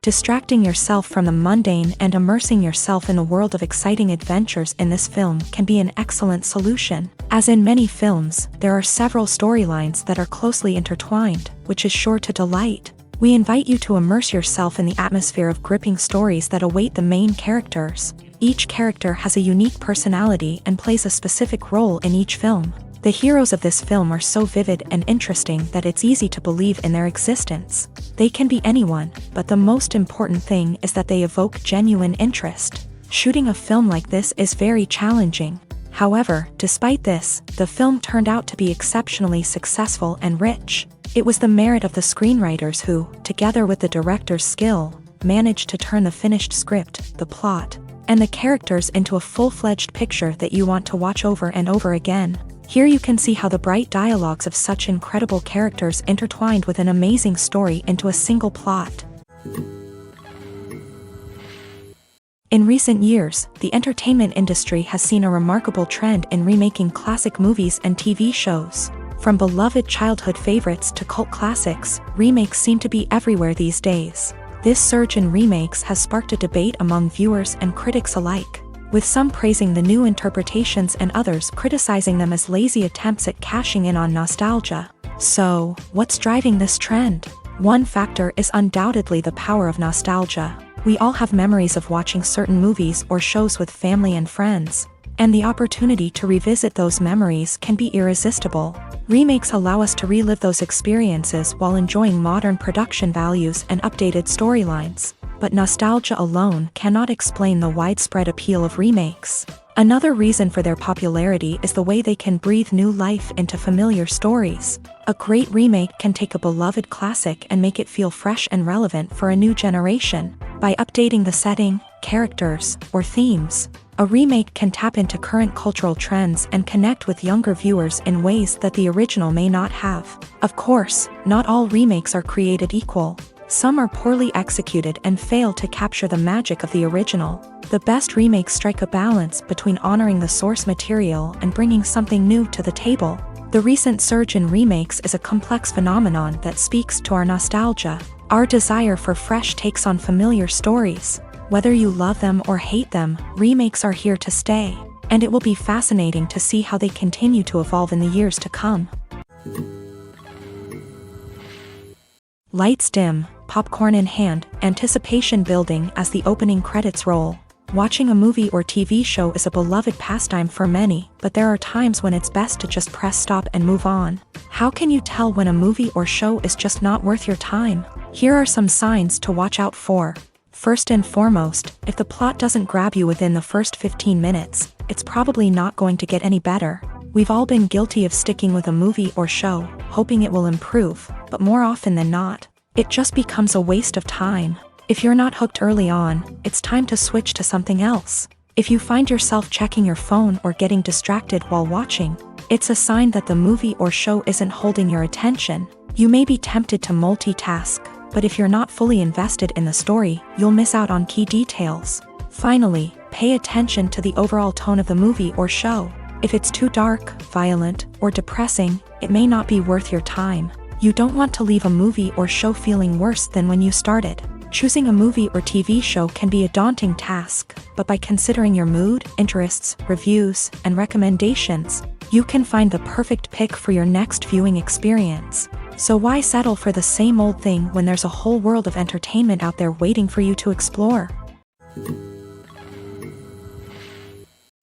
Distracting yourself from the mundane and immersing yourself in a world of exciting adventures in this film can be an excellent solution. As in many films, there are several storylines that are closely intertwined, which is sure to delight. We invite you to immerse yourself in the atmosphere of gripping stories that await the main characters. Each character has a unique personality and plays a specific role in each film. The heroes of this film are so vivid and interesting that it's easy to believe in their existence. They can be anyone, but the most important thing is that they evoke genuine interest. Shooting a film like this is very challenging. However, despite this, the film turned out to be exceptionally successful and rich. It was the merit of the screenwriters who, together with the director's skill, managed to turn the finished script, the plot, and the characters into a full-fledged picture that you want to watch over and over again. Here you can see how the bright dialogues of such incredible characters intertwined with an amazing story into a single plot. In recent years, the entertainment industry has seen a remarkable trend in remaking classic movies and TV shows. From beloved childhood favorites to cult classics, remakes seem to be everywhere these days. This surge in remakes has sparked a debate among viewers and critics alike, with some praising the new interpretations and others criticizing them as lazy attempts at cashing in on nostalgia. So, what's driving this trend? One factor is undoubtedly the power of nostalgia. We all have memories of watching certain movies or shows with family and friends, and the opportunity to revisit those memories can be irresistible. Remakes allow us to relive those experiences while enjoying modern production values and updated storylines. But nostalgia alone cannot explain the widespread appeal of remakes. Another reason for their popularity is the way they can breathe new life into familiar stories. A great remake can take a beloved classic and make it feel fresh and relevant for a new generation. By updating the setting, characters, or themes, a remake can tap into current cultural trends and connect with younger viewers in ways that the original may not have. Of course, not all remakes are created equal. Some are poorly executed and fail to capture the magic of the original. The best remakes strike a balance between honoring the source material and bringing something new to the table. The recent surge in remakes is a complex phenomenon that speaks to our nostalgia, our desire for fresh takes on familiar stories. Whether you love them or hate them, remakes are here to stay, and it will be fascinating to see how they continue to evolve in the years to come. Lights dim, popcorn in hand, anticipation building as the opening credits roll. Watching a movie or TV show is a beloved pastime for many, but there are times when it's best to just press stop and move on. How can you tell when a movie or show is just not worth your time? Here are some signs to watch out for. First and foremost, if the plot doesn't grab you within the first 15 minutes, it's probably not going to get any better. We've all been guilty of sticking with a movie or show, hoping it will improve, but more often than not, it just becomes a waste of time. If you're not hooked early on, it's time to switch to something else. If you find yourself checking your phone or getting distracted while watching, it's a sign that the movie or show isn't holding your attention. You may be tempted to multitask, but if you're not fully invested in the story, you'll miss out on key details. Finally, pay attention to the overall tone of the movie or show. If it's too dark, violent, or depressing, it may not be worth your time. You don't want to leave a movie or show feeling worse than when you started. Choosing a movie or TV show can be a daunting task, but by considering your mood, interests, reviews, and recommendations, you can find the perfect pick for your next viewing experience. So why settle for the same old thing when there's a whole world of entertainment out there waiting for you to explore?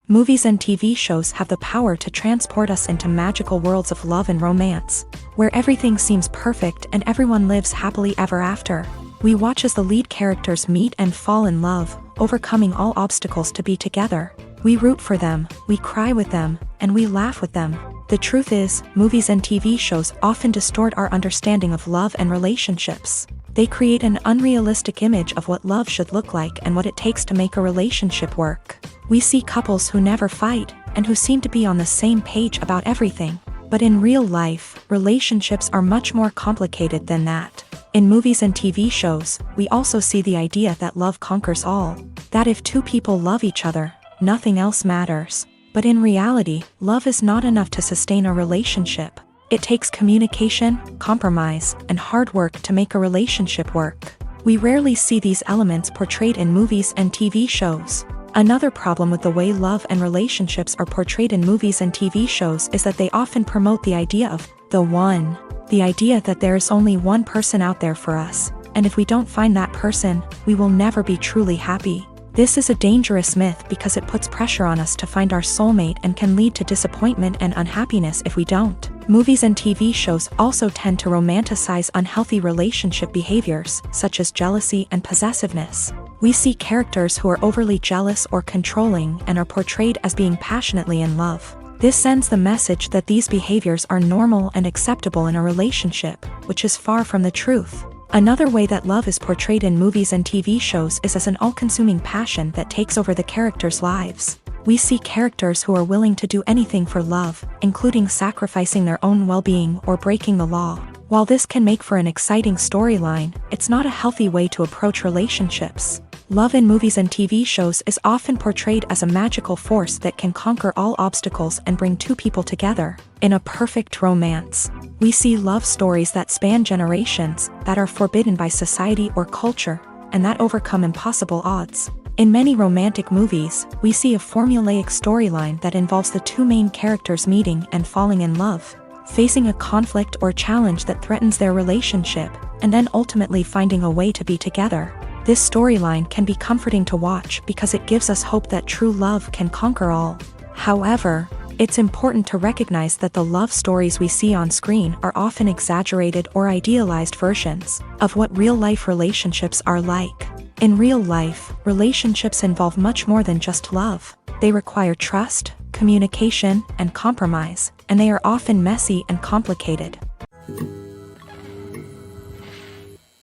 Movies and TV shows have the power to transport us into magical worlds of love and romance, where everything seems perfect and everyone lives happily ever after. We watch as the lead characters meet and fall in love, overcoming all obstacles to be together. We root for them, we cry with them, and we laugh with them. The truth is, movies and TV shows often distort our understanding of love and relationships. They create an unrealistic image of what love should look like and what it takes to make a relationship work. We see couples who never fight, and who seem to be on the same page about everything. But in real life, relationships are much more complicated than that. In movies and TV shows, we also see the idea that love conquers all. That if two people love each other, nothing else matters. But in reality, love is not enough to sustain a relationship. It takes communication, compromise, and hard work to make a relationship work. We rarely see these elements portrayed in movies and TV shows. Another problem with the way love and relationships are portrayed in movies and TV shows is that they often promote the idea of the one. The idea that there is only one person out there for us, and if we don't find that person, we will never be truly happy. This is a dangerous myth because it puts pressure on us to find our soulmate and can lead to disappointment and unhappiness if we don't. Movies and TV shows also tend to romanticize unhealthy relationship behaviors, such as jealousy and possessiveness. We see characters who are overly jealous or controlling and are portrayed as being passionately in love. This sends the message that these behaviors are normal and acceptable in a relationship, which is far from the truth. Another way that love is portrayed in movies and TV shows is as an all-consuming passion that takes over the characters' lives. We see characters who are willing to do anything for love, including sacrificing their own well-being or breaking the law. While this can make for an exciting storyline, it's not a healthy way to approach relationships. Love in movies and TV shows is often portrayed as a magical force that can conquer all obstacles and bring two people together in a perfect romance. We see love stories that span generations, that are forbidden by society or culture, and that overcome impossible odds. In many romantic movies, we see a formulaic storyline that involves the two main characters meeting and falling in love, facing a conflict or challenge that threatens their relationship, and then ultimately finding a way to be together. This storyline can be comforting to watch because it gives us hope that true love can conquer all. However, it's important to recognize that the love stories we see on screen are often exaggerated or idealized versions of what real-life relationships are like. In real life, relationships involve much more than just love. They require trust, communication, and compromise, and they are often messy and complicated.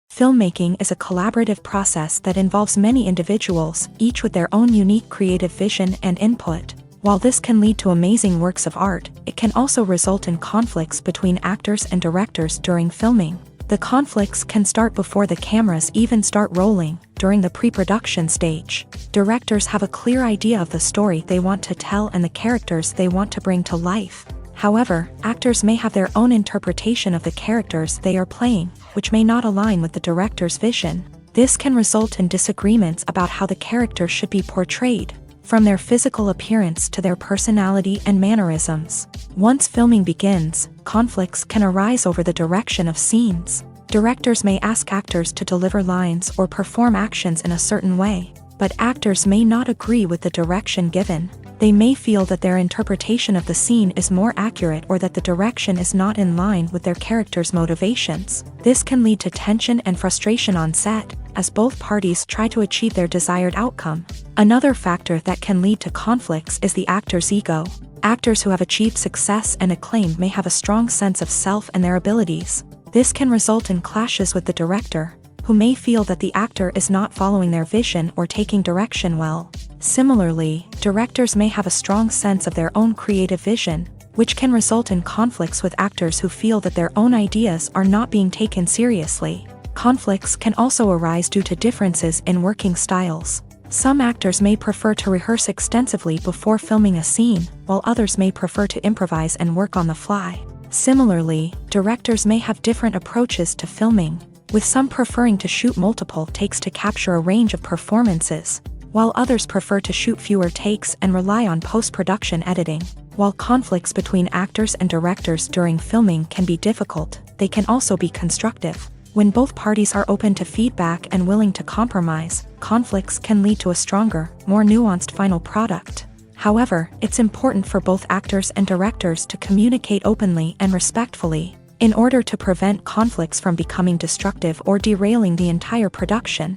Filmmaking is a collaborative process that involves many individuals, each with their own unique creative vision and input. While this can lead to amazing works of art, it can also result in conflicts between actors and directors during filming. The conflicts can start before the cameras even start rolling, during the pre-production stage. Directors have a clear idea of the story they want to tell and the characters they want to bring to life. However, actors may have their own interpretation of the characters they are playing, which may not align with the director's vision. This can result in disagreements about how the characters should be portrayed, from their physical appearance to their personality and mannerisms. Once filming begins, conflicts can arise over the direction of scenes. Directors may ask actors to deliver lines or perform actions in a certain way, but actors may not agree with the direction given. They may feel that their interpretation of the scene is more accurate or that the direction is not in line with their character's motivations. This can lead to tension and frustration on set, as both parties try to achieve their desired outcome. Another factor that can lead to conflicts is the actor's ego. Actors who have achieved success and acclaim may have a strong sense of self and their abilities. This can result in clashes with the director, who may feel that the actor is not following their vision or taking direction well. Similarly, directors may have a strong sense of their own creative vision, which can result in conflicts with actors who feel that their own ideas are not being taken seriously. Conflicts can also arise due to differences in working styles. Some actors may prefer to rehearse extensively before filming a scene, while others may prefer to improvise and work on the fly. Similarly, directors may have different approaches to filming, with some preferring to shoot multiple takes to capture a range of performances, while others prefer to shoot fewer takes and rely on post-production editing. While conflicts between actors and directors during filming can be difficult, they can also be constructive. When both parties are open to feedback and willing to compromise, conflicts can lead to a stronger, more nuanced final product. However, it's important for both actors and directors to communicate openly and respectfully, in order to prevent conflicts from becoming destructive or derailing the entire production.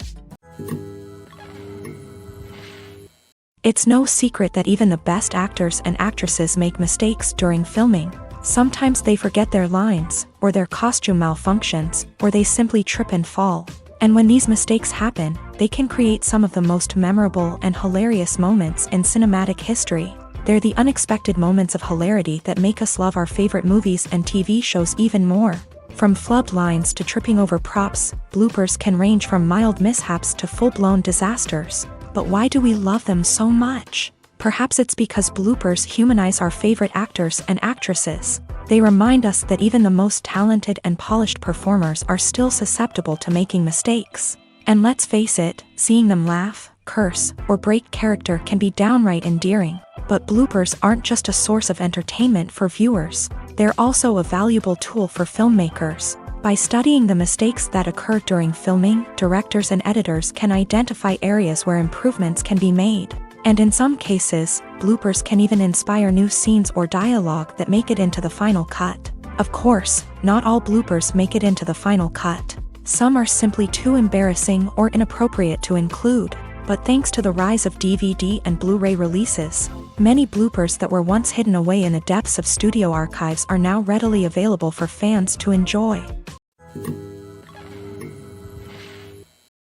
It's no secret that even the best actors and actresses make mistakes during filming. Sometimes they forget their lines, or their costume malfunctions, or they simply trip and fall. And when these mistakes happen, they can create some of the most memorable and hilarious moments in cinematic history. They're the unexpected moments of hilarity that make us love our favorite movies and TV shows even more. From flubbed lines to tripping over props, bloopers can range from mild mishaps to full-blown disasters. But why do we love them so much? Perhaps it's because bloopers humanize our favorite actors and actresses. They remind us that even the most talented and polished performers are still susceptible to making mistakes. And let's face it, seeing them laugh, curse, or break character can be downright endearing. But bloopers aren't just a source of entertainment for viewers, they're also a valuable tool for filmmakers. By studying the mistakes that occur during filming, directors and editors can identify areas where improvements can be made. And in some cases, bloopers can even inspire new scenes or dialogue that make it into the final cut. Of course, not all bloopers make it into the final cut. Some are simply too embarrassing or inappropriate to include. But thanks to the rise of DVD and Blu-ray releases, many bloopers that were once hidden away in the depths of studio archives are now readily available for fans to enjoy.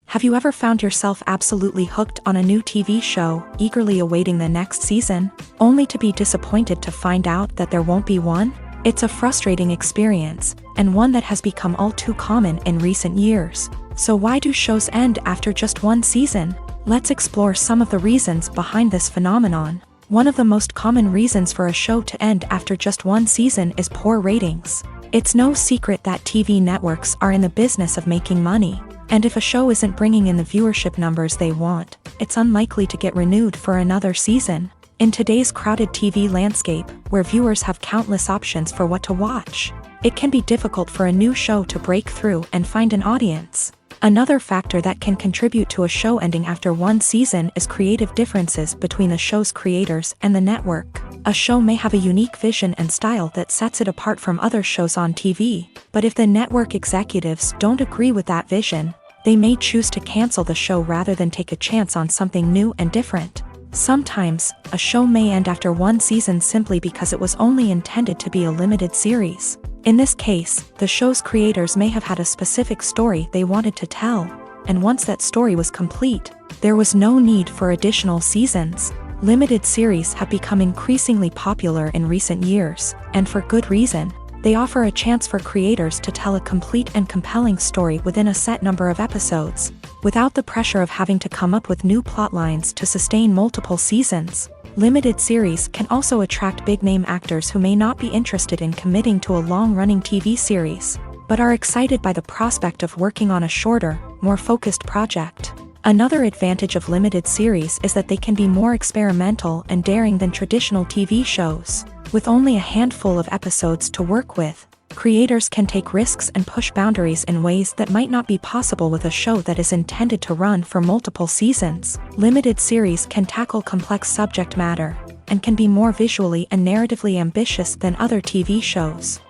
Have you ever found yourself absolutely hooked on a new TV show, eagerly awaiting the next season, only to be disappointed to find out that there won't be one? It's a frustrating experience, and one that has become all too common in recent years. So why do shows end after just one season? Let's explore some of the reasons behind this phenomenon. One of the most common reasons for a show to end after just one season is poor ratings. It's no secret that TV networks are in the business of making money, and if a show isn't bringing in the viewership numbers they want, it's unlikely to get renewed for another season. In today's crowded TV landscape, where viewers have countless options for what to watch, it can be difficult for a new show to break through and find an audience. Another factor that can contribute to a show ending after one season is creative differences between the show's creators and the network. A show may have a unique vision and style that sets it apart from other shows on TV, but if the network executives don't agree with that vision, they may choose to cancel the show rather than take a chance on something new and different. Sometimes, a show may end after one season simply because it was only intended to be a limited series. In this case, the show's creators may have had a specific story they wanted to tell, and once that story was complete, there was no need for additional seasons. Limited series have become increasingly popular in recent years, and for good reason. They offer a chance for creators to tell a complete and compelling story within a set number of episodes, without the pressure of having to come up with new plotlines to sustain multiple seasons. Limited series can also attract big-name actors who may not be interested in committing to a long-running TV series, but are excited by the prospect of working on a shorter, more focused project. Another advantage of limited series is that they can be more experimental and daring than traditional TV shows. With only a handful of episodes to work with, creators can take risks and push boundaries in ways that might not be possible with a show that is intended to run for multiple seasons. Limited series can tackle complex subject matter, and can be more visually and narratively ambitious than other TV shows.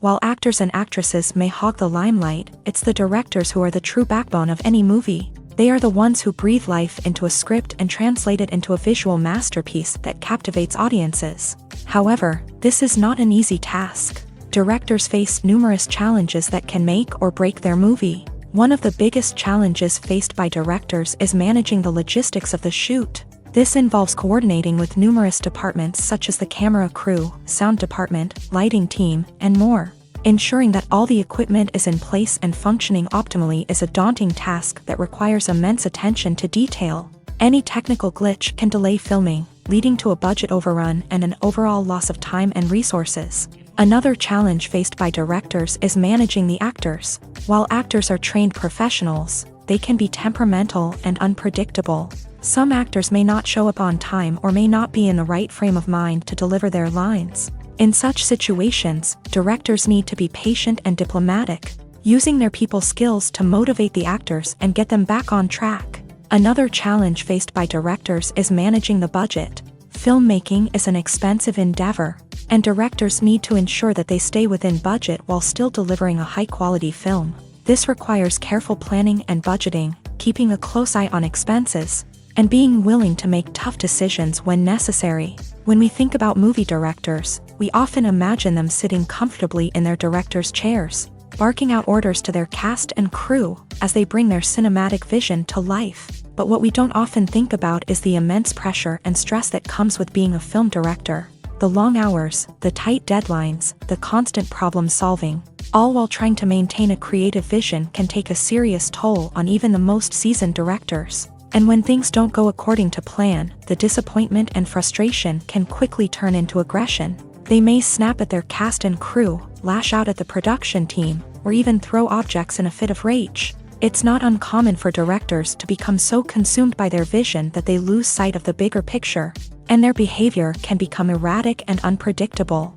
While actors and actresses may hog the limelight, it's the directors who are the true backbone of any movie. They are the ones who breathe life into a script and translate it into a visual masterpiece that captivates audiences. However, this is not an easy task. Directors face numerous challenges that can make or break their movie. One of the biggest challenges faced by directors is managing the logistics of the shoot. This involves coordinating with numerous departments such as the camera crew, sound department, lighting team, and more. Ensuring that all the equipment is in place and functioning optimally is a daunting task that requires immense attention to detail. Any technical glitch can delay filming, leading to a budget overrun and an overall loss of time and resources. Another challenge faced by directors is managing the actors. While actors are trained professionals, they can be temperamental and unpredictable. Some actors may not show up on time or may not be in the right frame of mind to deliver their lines. In such situations, directors need to be patient and diplomatic, using their people skills to motivate the actors and get them back on track. Another challenge faced by directors is managing the budget. Filmmaking is an expensive endeavor, and directors need to ensure that they stay within budget while still delivering a high-quality film. This requires careful planning and budgeting, keeping a close eye on expenses, and being willing to make tough decisions when necessary. When we think about movie directors, we often imagine them sitting comfortably in their director's chairs, barking out orders to their cast and crew as they bring their cinematic vision to life. But what we don't often think about is the immense pressure and stress that comes with being a film director. The long hours, the tight deadlines, the constant problem solving, all while trying to maintain a creative vision can take a serious toll on even the most seasoned directors. And when things don't go according to plan, the disappointment and frustration can quickly turn into aggression. They may snap at their cast and crew, lash out at the production team, or even throw objects in a fit of rage. It's not uncommon for directors to become so consumed by their vision that they lose sight of the bigger picture, and their behavior can become erratic and unpredictable.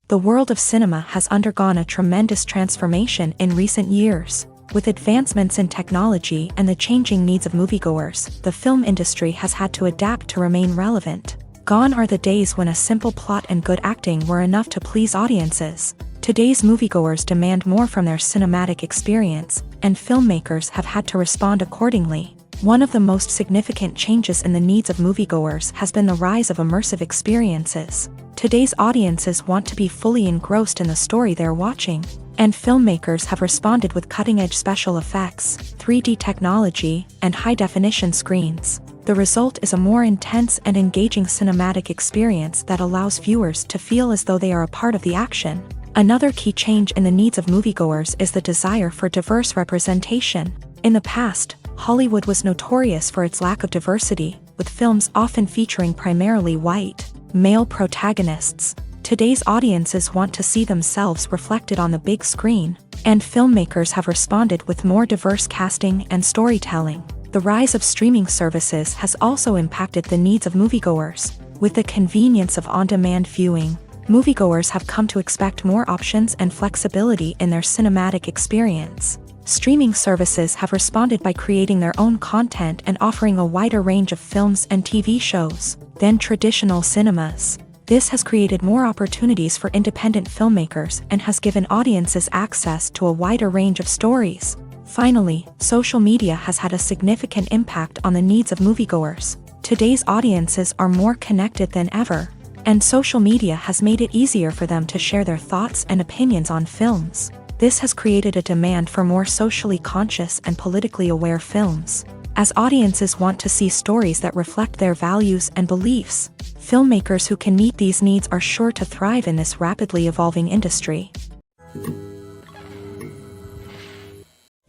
The world of cinema has undergone a tremendous transformation in recent years. With advancements in technology and the changing needs of moviegoers, the film industry has had to adapt to remain relevant. Gone are the days when a simple plot and good acting were enough to please audiences. Today's moviegoers demand more from their cinematic experience, and filmmakers have had to respond accordingly. One of the most significant changes in the needs of moviegoers has been the rise of immersive experiences. Today's audiences want to be fully engrossed in the story they're watching, and filmmakers have responded with cutting-edge special effects, 3D technology, and high-definition screens. The result is a more intense and engaging cinematic experience that allows viewers to feel as though they are a part of the action. Another key change in the needs of moviegoers is the desire for diverse representation. In the past, Hollywood was notorious for its lack of diversity, with films often featuring primarily white, male protagonists. Today's audiences want to see themselves reflected on the big screen, and filmmakers have responded with more diverse casting and storytelling. The rise of streaming services has also impacted the needs of moviegoers. With the convenience of on-demand viewing, moviegoers have come to expect more options and flexibility in their cinematic experience. Streaming services have responded by creating their own content and offering a wider range of films and TV shows than traditional cinemas. This has created more opportunities for independent filmmakers and has given audiences access to a wider range of stories. Finally, social media has had a significant impact on the needs of moviegoers. Today's audiences are more connected than ever, and social media has made it easier for them to share their thoughts and opinions on films. This has created a demand for more socially conscious and politically aware films. As audiences want to see stories that reflect their values and beliefs, filmmakers who can meet these needs are sure to thrive in this rapidly evolving industry.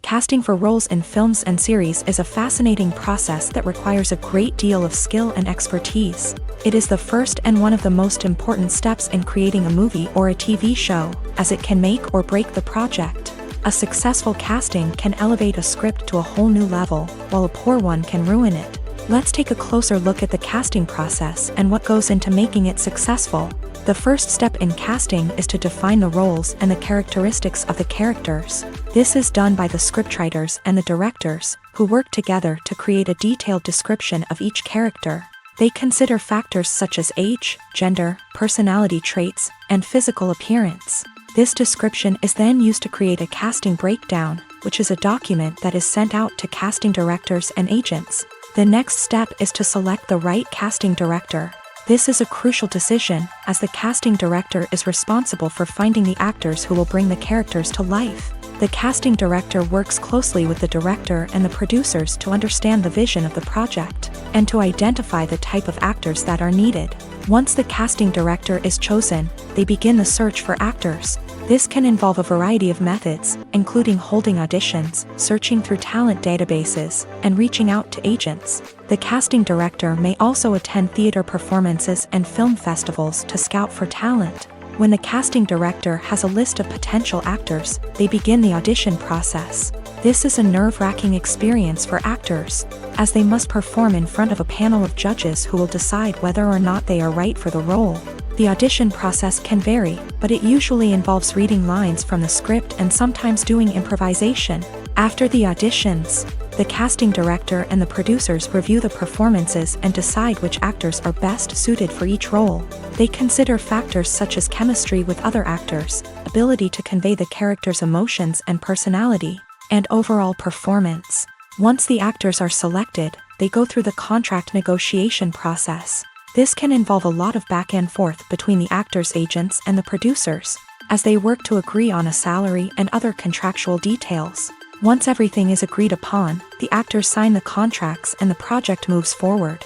Casting for roles in films and series is a fascinating process that requires a great deal of skill and expertise. It is the first and one of the most important steps in creating a movie or a TV show, as it can make or break the project. A successful casting can elevate a script to a whole new level, while a poor one can ruin it. Let's take a closer look at the casting process and what goes into making it successful. The first step in casting is to define the roles and the characteristics of the characters. This is done by the scriptwriters and the directors, who work together to create a detailed description of each character. They consider factors such as age, gender, personality traits, and physical appearance. This description is then used to create a casting breakdown, which is a document that is sent out to casting directors and agents. The next step is to select the right casting director. This is a crucial decision, as the casting director is responsible for finding the actors who will bring the characters to life. The casting director works closely with the director and the producers to understand the vision of the project, and to identify the type of actors that are needed. Once the casting director is chosen, they begin the search for actors. This can involve a variety of methods, including holding auditions, searching through talent databases, and reaching out to agents. The casting director may also attend theater performances and film festivals to scout for talent. When the casting director has a list of potential actors, they begin the audition process. This is a nerve-wracking experience for actors, as they must perform in front of a panel of judges who will decide whether or not they are right for the role. The audition process can vary, but it usually involves reading lines from the script and sometimes doing improvisation. After the auditions, the casting director and the producers review the performances and decide which actors are best suited for each role. They consider factors such as chemistry with other actors, ability to convey the character's emotions and personality, and overall performance. Once the actors are selected, they go through the contract negotiation process. This can involve a lot of back and forth between the actors' agents and the producers, as they work to agree on a salary and other contractual details. Once everything is agreed upon, the actors sign the contracts and the project moves forward.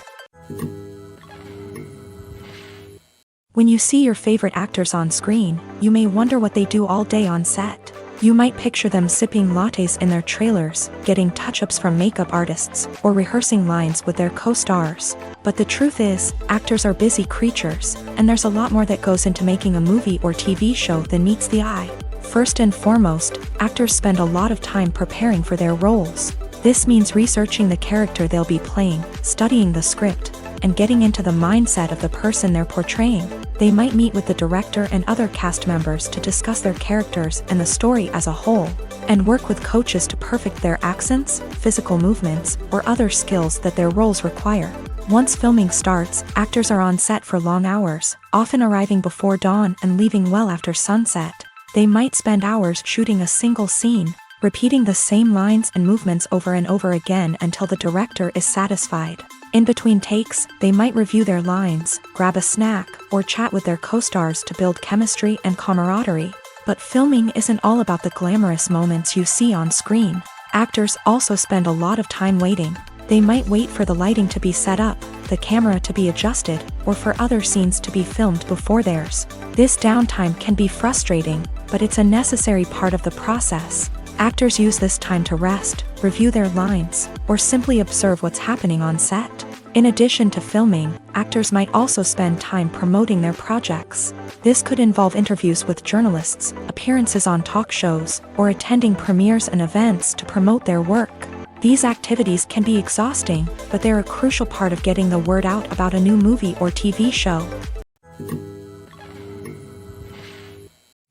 When you see your favorite actors on screen, you may wonder what they do all day on set. You might picture them sipping lattes in their trailers, getting touch-ups from makeup artists, or rehearsing lines with their co-stars. But the truth is, actors are busy creatures, and there's a lot more that goes into making a movie or TV show than meets the eye. First and foremost, actors spend a lot of time preparing for their roles. This means researching the character they'll be playing, studying the script, and getting into the mindset of the person they're portraying. They might meet with the director and other cast members to discuss their characters and the story as a whole, and work with coaches to perfect their accents, physical movements, or other skills that their roles require. Once filming starts, actors are on set for long hours, often arriving before dawn and leaving well after sunset. They might spend hours shooting a single scene, repeating the same lines and movements over and over again until the director is satisfied. In between takes, they might review their lines, grab a snack, or chat with their co-stars to build chemistry and camaraderie. But filming isn't all about the glamorous moments you see on screen. Actors also spend a lot of time waiting. They might wait for the lighting to be set up, the camera to be adjusted, or for other scenes to be filmed before theirs. This downtime can be frustrating, but it's a necessary part of the process. Actors use this time to rest, review their lines, or simply observe what's happening on set. In addition to filming, actors might also spend time promoting their projects. This could involve interviews with journalists, appearances on talk shows, or attending premieres and events to promote their work. These activities can be exhausting, but they're a crucial part of getting the word out about a new movie or TV show.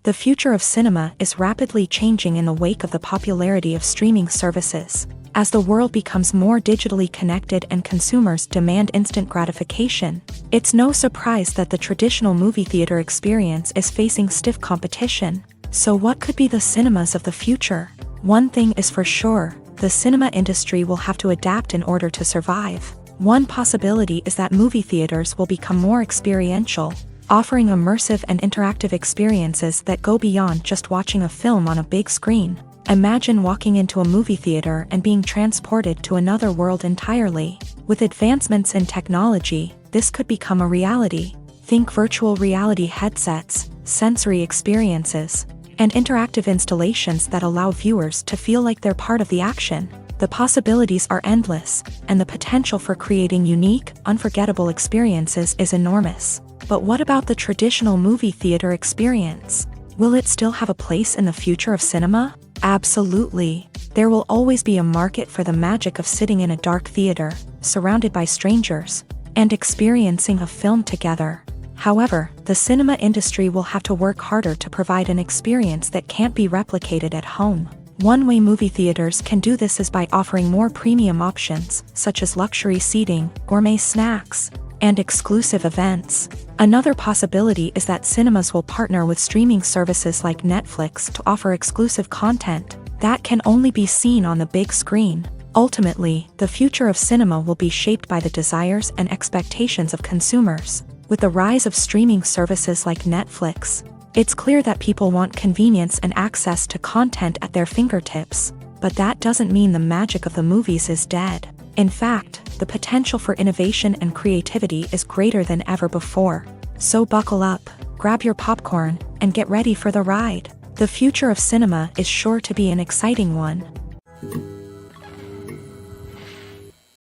The future of cinema is rapidly changing in the wake of the popularity of streaming services. As the world becomes more digitally connected and consumers demand instant gratification, it's no surprise that the traditional movie theater experience is facing stiff competition. So what could be the cinemas of the future? One thing is for sure, the cinema industry will have to adapt in order to survive. One possibility is that movie theaters will become more experiential, offering immersive and interactive experiences that go beyond just watching a film on a big screen. Imagine walking into a movie theater and being transported to another world entirely. With advancements in technology, this could become a reality. Think virtual reality headsets, sensory experiences, and interactive installations that allow viewers to feel like they're part of the action. The possibilities are endless, and the potential for creating unique, unforgettable experiences is enormous. But what about the traditional movie theater experience? Will it still have a place in the future of cinema? Absolutely. There will always be a market for the magic of sitting in a dark theater, surrounded by strangers, and experiencing a film together. However, the cinema industry will have to work harder to provide an experience that can't be replicated at home. One way movie theaters can do this is by offering more premium options, such as luxury seating, gourmet snacks, and exclusive events. Another possibility is that cinemas will partner with streaming services like Netflix to offer exclusive content that can only be seen on the big screen. Ultimately, the future of cinema will be shaped by the desires and expectations of consumers. With the rise of streaming services like Netflix, it's clear that people want convenience and access to content at their fingertips. But that doesn't mean the magic of the movies is dead. In fact, the potential for innovation and creativity is greater than ever before. So buckle up, grab your popcorn, and get ready for the ride. The future of cinema is sure to be an exciting one.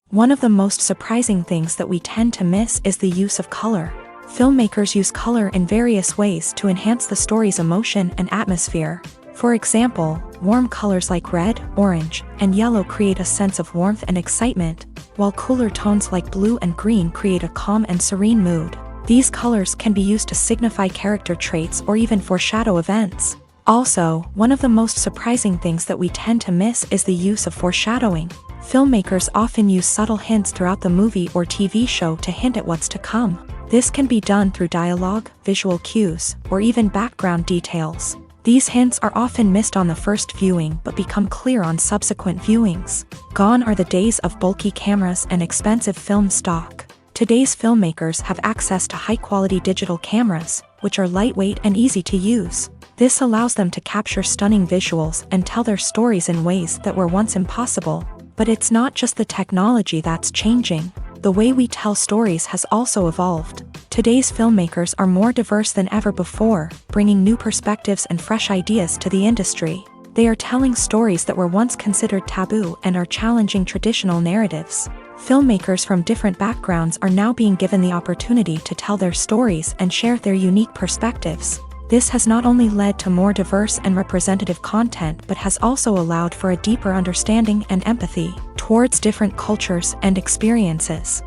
One of the most surprising things that we tend to miss is the use of color. Filmmakers use color in various ways to enhance the story's emotion and atmosphere. For example, warm colors like red, orange, and yellow create a sense of warmth and excitement, while cooler tones like blue and green create a calm and serene mood. These colors can be used to signify character traits or even foreshadow events. Also, one of the most surprising things that we tend to miss is the use of foreshadowing. Filmmakers often use subtle hints throughout the movie or TV show to hint at what's to come. This can be done through dialogue, visual cues, or even background details. These hints are often missed on the first viewing but become clear on subsequent viewings. Gone are the days of bulky cameras and expensive film stock. Today's filmmakers have access to high-quality digital cameras, which are lightweight and easy to use. This allows them to capture stunning visuals and tell their stories in ways that were once impossible. But it's not just the technology that's changing. the way we tell stories has also evolved. Today's filmmakers are more diverse than ever before, bringing new perspectives and fresh ideas to the industry. They are telling stories that were once considered taboo and are challenging traditional narratives. Filmmakers from different backgrounds are now being given the opportunity to tell their stories and share their unique perspectives. This has not only led to more diverse and representative content but has also allowed for a deeper understanding and empathy towards different cultures and experiences.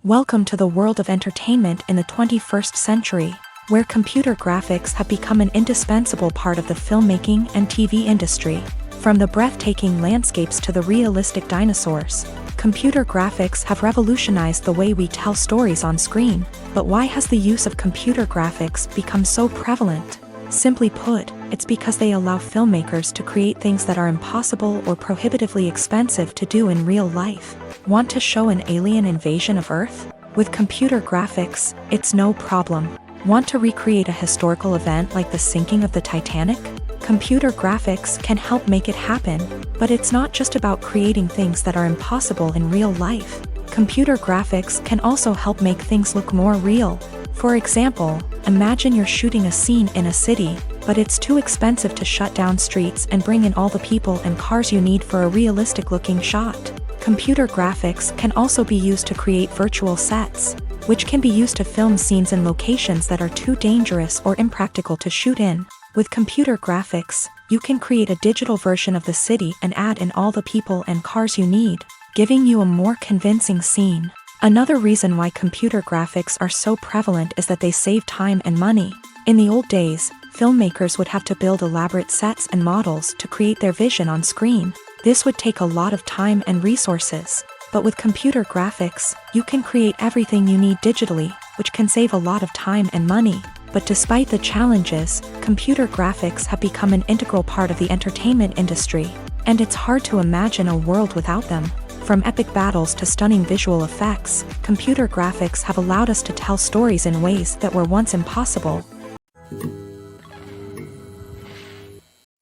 Welcome to the world of entertainment in the 21st century, where computer graphics have become an indispensable part of the filmmaking and TV industry. From the breathtaking landscapes to the realistic dinosaurs, computer graphics have revolutionized the way we tell stories on screen. But why has the use of computer graphics become so prevalent? Simply put, it's because they allow filmmakers to create things that are impossible or prohibitively expensive to do in real life. Want to show an alien invasion of Earth? With computer graphics, it's no problem. Want to recreate a historical event like the sinking of the Titanic? Computer graphics can help make it happen, but it's not just about creating things that are impossible in real life. Computer graphics can also help make things look more real. For example, imagine you're shooting a scene in a city, but it's too expensive to shut down streets and bring in all the people and cars you need for a realistic-looking shot. Computer graphics can also be used to create virtual sets, which can be used to film scenes in locations that are too dangerous or impractical to shoot in. With computer graphics, you can create a digital version of the city and add in all the people and cars you need, giving you a more convincing scene. Another reason why computer graphics are so prevalent is that they save time and money. In the old days, filmmakers would have to build elaborate sets and models to create their vision on screen. This would take a lot of time and resources. But with computer graphics, you can create everything you need digitally, which can save a lot of time and money. But despite the challenges, computer graphics have become an integral part of the entertainment industry, and it's hard to imagine a world without them. From epic battles to stunning visual effects, computer graphics have allowed us to tell stories in ways that were once impossible.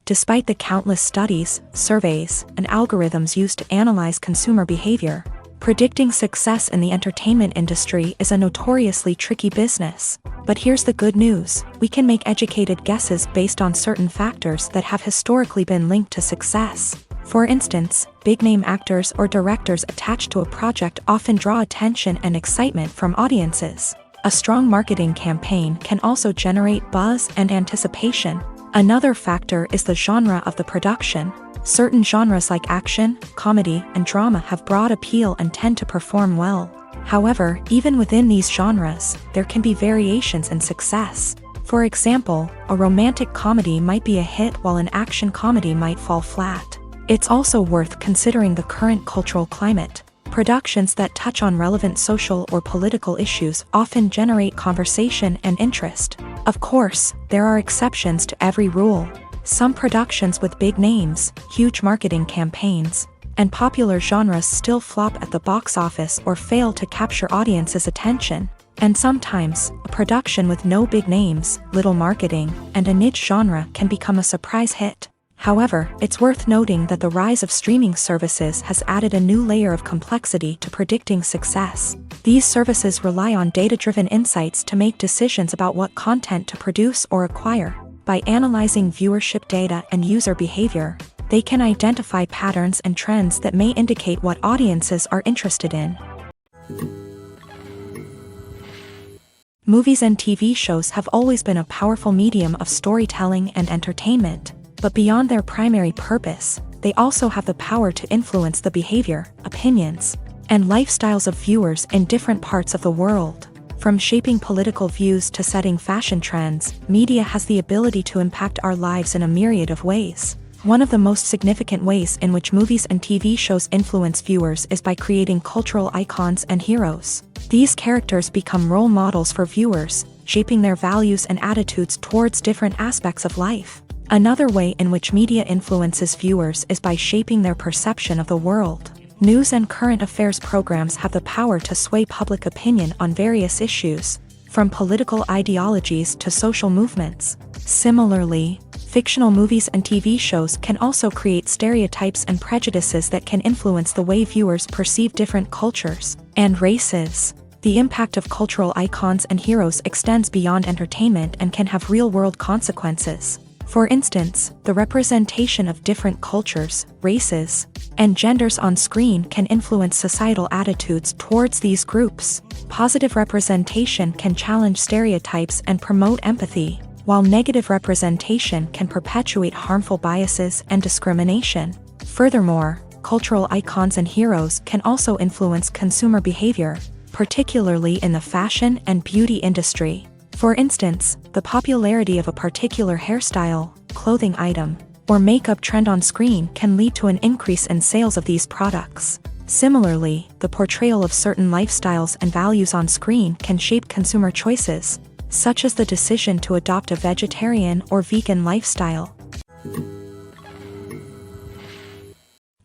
Despite the countless studies, surveys, and algorithms used to analyze consumer behavior, predicting success in the entertainment industry is a notoriously tricky business. But here's the good news: we can make educated guesses based on certain factors that have historically been linked to success. For instance, big-name actors or directors attached to a project often draw attention and excitement from audiences. A strong marketing campaign can also generate buzz and anticipation. Another factor is the genre of the production. Certain genres like action, comedy, and drama have broad appeal and tend to perform well. However, even within these genres, there can be variations in success. For example, a romantic comedy might be a hit while an action comedy might fall flat. It's also worth considering the current cultural climate. Productions that touch on relevant social or political issues often generate conversation and interest. Of course, there are exceptions to every rule. Some productions with big names, huge marketing campaigns, and popular genres still flop at the box office or fail to capture audiences' attention. And sometimes, a production with no big names, little marketing, and a niche genre can become a surprise hit. However, it's worth noting that the rise of streaming services has added a new layer of complexity to predicting success. These services rely on data-driven insights to make decisions about what content to produce or acquire. By analyzing viewership data and user behavior, they can identify patterns and trends that may indicate what audiences are interested in. Movies and TV shows have always been a powerful medium of storytelling and entertainment, but beyond their primary purpose, they also have the power to influence the behavior, opinions, and lifestyles of viewers in different parts of the world. From shaping political views to setting fashion trends, media has the ability to impact our lives in a myriad of ways. One of the most significant ways in which movies and TV shows influence viewers is by creating cultural icons and heroes. These characters become role models for viewers, shaping their values and attitudes towards different aspects of life. Another way in which media influences viewers is by shaping their perception of the world. News and current affairs programs have the power to sway public opinion on various issues, from political ideologies to social movements. Similarly, Fictional movies and TV shows can also create stereotypes and prejudices that can influence the way viewers perceive different cultures and races. The impact of cultural icons and heroes extends beyond entertainment and can have real-world consequences. For instance, the representation of different cultures, races, and genders on screen can influence societal attitudes towards these groups. Positive representation can challenge stereotypes and promote empathy, while negative representation can perpetuate harmful biases and discrimination. Furthermore, cultural icons and heroes can also influence consumer behavior, particularly in the fashion and beauty industry. For instance, the popularity of a particular hairstyle, clothing item, or makeup trend on screen can lead to an increase in sales of these products. Similarly, the portrayal of certain lifestyles and values on screen can shape consumer choices, such as the decision to adopt a vegetarian or vegan lifestyle.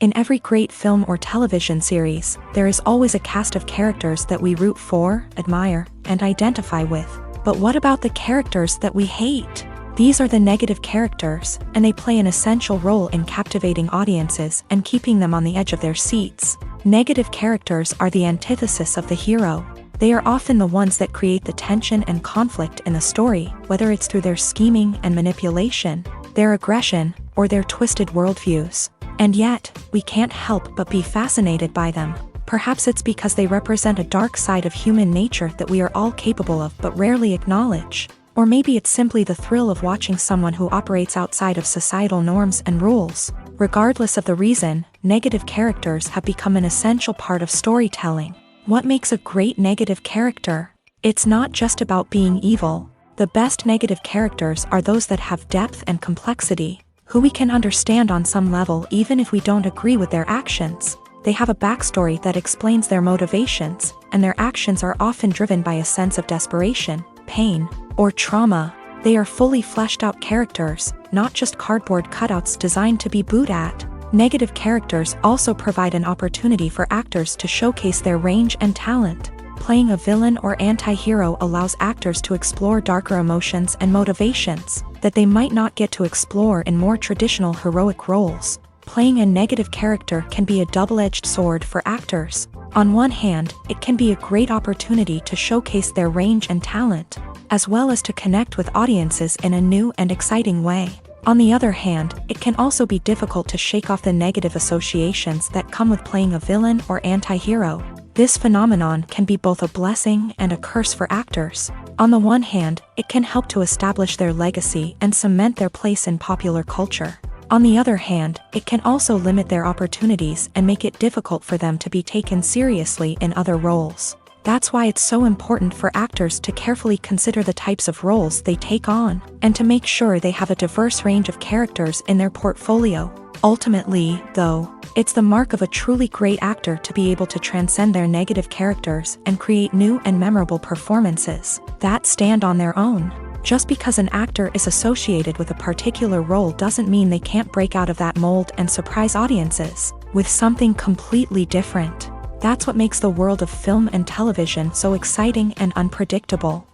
In every great film or television series, there is always a cast of characters that we root for, admire, and identify with. But what about the characters that we hate? These are the negative characters, and they play an essential role in captivating audiences and keeping them on the edge of their seats. Negative characters are the antithesis of the hero. They are often the ones that create the tension and conflict in the story, whether it's through their scheming and manipulation, their aggression, or their twisted worldviews. And yet, we can't help but be fascinated by them. Perhaps it's because they represent a dark side of human nature that we are all capable of but rarely acknowledge. Or maybe it's simply the thrill of watching someone who operates outside of societal norms and rules. Regardless of the reason, negative characters have become an essential part of storytelling. What makes a great negative character? It's not just about being evil. The best negative characters are those that have depth and complexity, who we can understand on some level even if we don't agree with their actions. They have a backstory that explains their motivations, and their actions are often driven by a sense of desperation, pain, or trauma. They are fully fleshed out characters, not just cardboard cutouts designed to be booed at. Negative characters also provide an opportunity for actors to showcase their range and talent. Playing a villain or anti-hero allows actors to explore darker emotions and motivations that they might not get to explore in more traditional heroic roles. Playing a negative character can be a double-edged sword for actors. On one hand, it can be a great opportunity to showcase their range and talent, as well as to connect with audiences in a new and exciting way. On the other hand, it can also be difficult to shake off the negative associations that come with playing a villain or anti-hero. This phenomenon can be both a blessing and a curse for actors. On the one hand, it can help to establish their legacy and cement their place in popular culture. On the other hand, it can also limit their opportunities and make it difficult for them to be taken seriously in other roles. That's why it's so important for actors to carefully consider the types of roles they take on, and to make sure they have a diverse range of characters in their portfolio. Ultimately, though, it's the mark of a truly great actor to be able to transcend their negative characters and create new and memorable performances that stand on their own. Just because an actor is associated with a particular role doesn't mean they can't break out of that mold and surprise audiences with something completely different. That's what makes the world of film and television so exciting and unpredictable.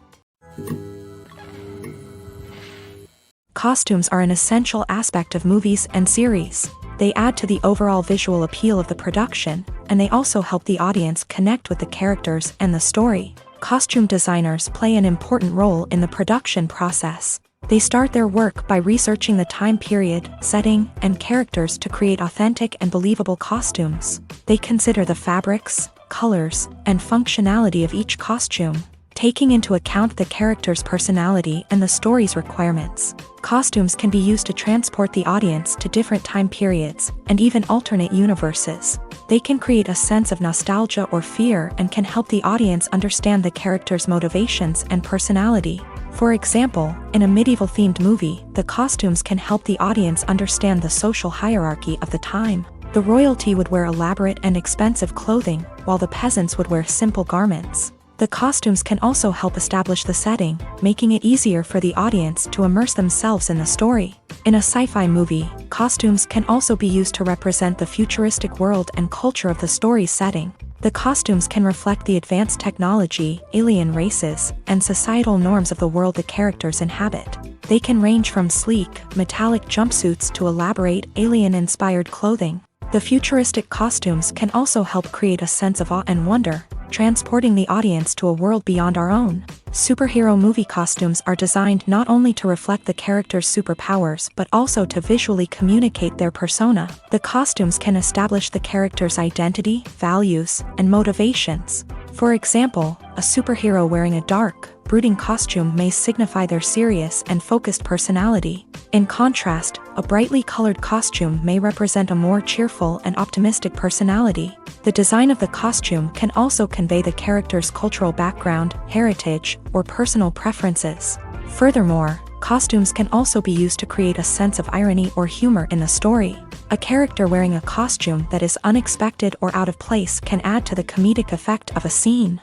Costumes are an essential aspect of movies and series. They add to the overall visual appeal of the production, and they also help the audience connect with the characters and the story. Costume designers play an important role in the production process. They start their work by researching the time period, setting, and characters to create authentic and believable costumes. They consider the fabrics, colors, and functionality of each costume, taking into account the character's personality and the story's requirements. Costumes can be used to transport the audience to different time periods and even alternate universes. They can create a sense of nostalgia or fear and can help the audience understand the character's motivations and personality. For example, in a medieval-themed movie, the costumes can help the audience understand the social hierarchy of the time. The royalty would wear elaborate and expensive clothing, while the peasants would wear simple garments. The costumes can also help establish the setting, making it easier for the audience to immerse themselves in the story. In a sci-fi movie, costumes can also be used to represent the futuristic world and culture of the story's setting. The costumes can reflect the advanced technology, alien races, and societal norms of the world the characters inhabit. They can range from sleek, metallic jumpsuits to elaborate, alien-inspired clothing. The futuristic costumes can also help create a sense of awe and wonder, transporting the audience to a world beyond our own. Superhero movie costumes are designed not only to reflect the character's superpowers but also to visually communicate their persona. The costumes can establish the character's identity, values, and motivations. For example, a superhero wearing a dark, brooding costume may signify their serious and focused personality. In contrast, a brightly colored costume may represent a more cheerful and optimistic personality. The design of the costume can also convey the character's cultural background, heritage, or personal preferences. Furthermore, costumes can also be used to create a sense of irony or humor in the story. A character wearing a costume that is unexpected or out of place can add to the comedic effect of a scene.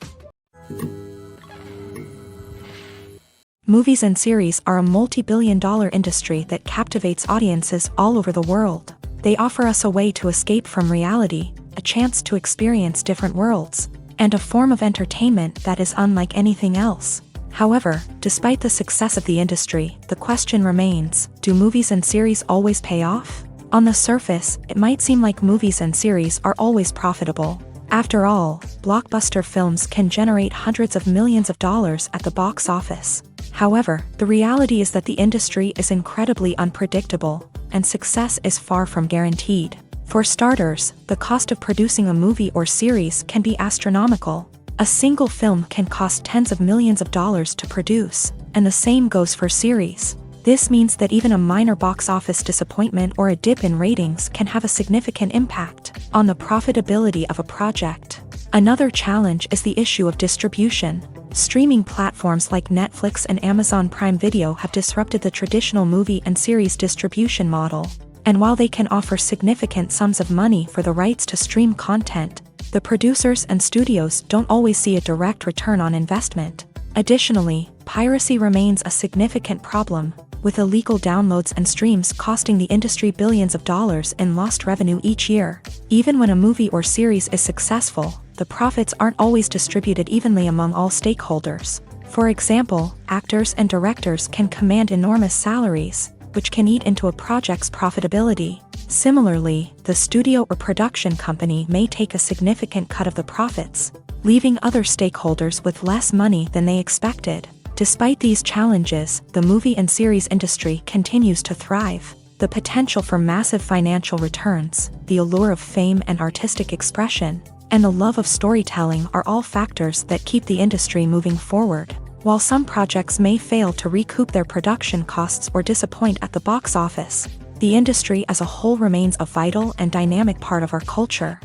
Movies and series are a multi-billion-dollar industry that captivates audiences all over the world. They offer us a way to escape from reality, a chance to experience different worlds, and a form of entertainment that is unlike anything else. However, despite the success of the industry, the question remains, do movies and series always pay off? On the surface, it might seem like movies and series are always profitable. After all, blockbuster films can generate hundreds of millions of dollars at the box office. However, the reality is that the industry is incredibly unpredictable, and success is far from guaranteed. For starters, the cost of producing a movie or series can be astronomical. A single film can cost tens of millions of dollars to produce, and the same goes for series. This means that even a minor box office disappointment or a dip in ratings can have a significant impact on the profitability of a project. Another challenge is the issue of distribution. Streaming platforms like Netflix and Amazon Prime Video have disrupted the traditional movie and series distribution model. And while they can offer significant sums of money for the rights to stream content, the producers and studios don't always see a direct return on investment. Additionally, piracy remains a significant problem, with illegal downloads and streams costing the industry billions of dollars in lost revenue each year. Even when a movie or series is successful, the profits aren't always distributed evenly among all stakeholders. For example, actors and directors can command enormous salaries, which can eat into a project's profitability. Similarly, the studio or production company may take a significant cut of the profits, leaving other stakeholders with less money than they expected. Despite these challenges, the movie and series industry continues to thrive. The potential for massive financial returns, the allure of fame and artistic expression, and the love of storytelling are all factors that keep the industry moving forward. While some projects may fail to recoup their production costs or disappoint at the box office, the industry as a whole remains a vital and dynamic part of our culture.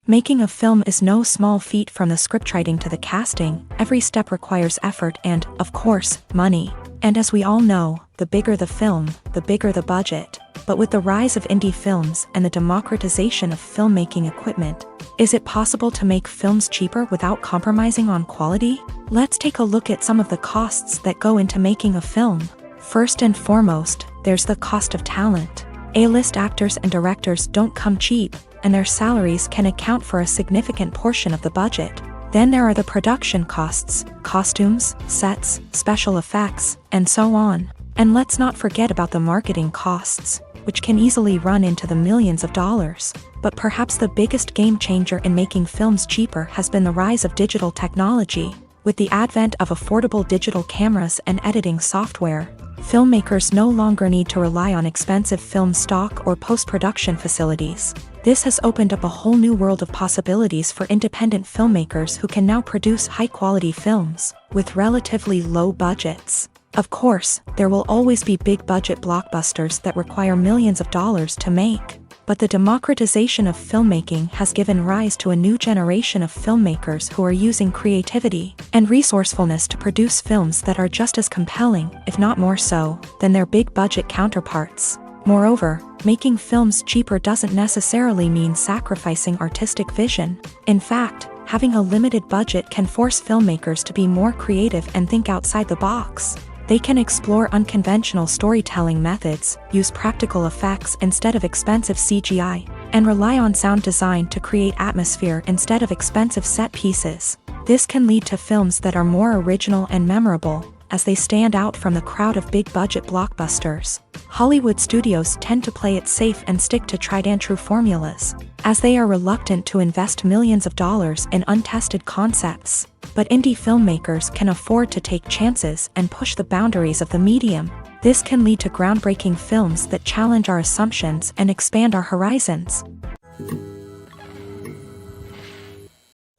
Making a film is no small feat. From the scriptwriting to the casting, every step requires effort and, of course, money. And as we all know, the bigger the film, the bigger the budget. But with the rise of indie films and the democratization of filmmaking equipment, is it possible to make films cheaper without compromising on quality? Let's take a look at some of the costs that go into making a film. First and foremost, there's the cost of talent. A-list actors and directors don't come cheap, and their salaries can account for a significant portion of the budget. Then there are the production costs, costumes, sets, special effects, and so on. And let's not forget about the marketing costs, which can easily run into the millions of dollars. But perhaps the biggest game changer in making films cheaper has been the rise of digital technology. With the advent of affordable digital cameras and editing software, filmmakers no longer need to rely on expensive film stock or post-production facilities. This has opened up a whole new world of possibilities for independent filmmakers who can now produce high-quality films with relatively low budgets. Of course, there will always be big-budget blockbusters that require millions of dollars to make. But the democratization of filmmaking has given rise to a new generation of filmmakers who are using creativity and resourcefulness to produce films that are just as compelling, if not more so, than their big-budget counterparts. Moreover, making films cheaper doesn't necessarily mean sacrificing artistic vision. In fact, having a limited budget can force filmmakers to be more creative and think outside the box. They can explore unconventional storytelling methods, use practical effects instead of expensive CGI, and rely on sound design to create atmosphere instead of expensive set pieces. This can lead to films that are more original and memorable, as they stand out from the crowd of big-budget blockbusters. Hollywood studios tend to play it safe and stick to tried-and-true formulas, as they are reluctant to invest millions of dollars in untested concepts. But indie filmmakers can afford to take chances and push the boundaries of the medium. This can lead to groundbreaking films that challenge our assumptions and expand our horizons.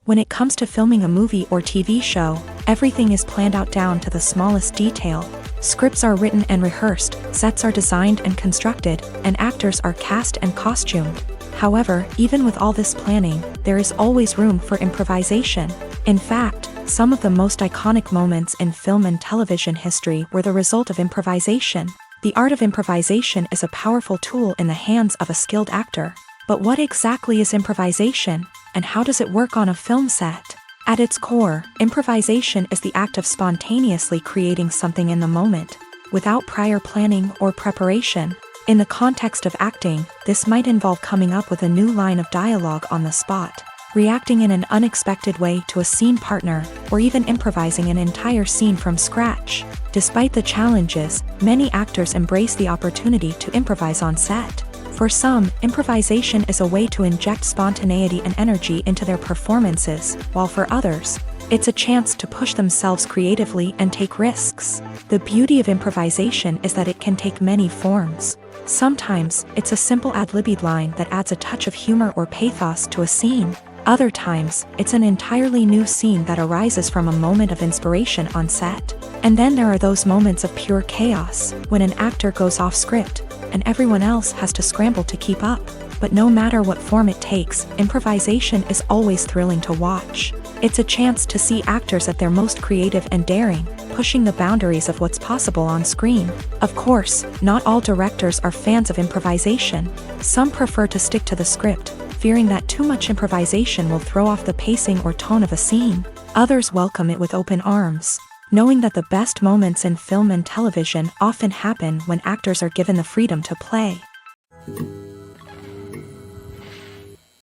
When it comes to filming a movie or TV show, everything is planned out down to the smallest detail. Scripts are written and rehearsed, sets are designed and constructed, and actors are cast and costumed. However, even with all this planning, there is always room for improvisation. In fact, some of the most iconic moments in film and television history were the result of improvisation. The art of improvisation is a powerful tool in the hands of a skilled actor. But what exactly is improvisation, and how does it work on a film set? At its core, improvisation is the act of spontaneously creating something in the moment, without prior planning or preparation. In the context of acting, this might involve coming up with a new line of dialogue on the spot, reacting in an unexpected way to a scene partner, or even improvising an entire scene from scratch. Despite the challenges, many actors embrace the opportunity to improvise on set. For some, improvisation is a way to inject spontaneity and energy into their performances, while for others, it's a chance to push themselves creatively and take risks. The beauty of improvisation is that it can take many forms. Sometimes, it's a simple ad-libbed line that adds a touch of humor or pathos to a scene. Other times, it's an entirely new scene that arises from a moment of inspiration on set. And then there are those moments of pure chaos, when an actor goes off script, and everyone else has to scramble to keep up. But no matter what form it takes, improvisation is always thrilling to watch. It's a chance to see actors at their most creative and daring, pushing the boundaries of what's possible on screen. Of course, not all directors are fans of improvisation. Some prefer to stick to the script, fearing that too much improvisation will throw off the pacing or tone of a scene. Others welcome it with open arms, knowing that the best moments in film and television often happen when actors are given the freedom to play.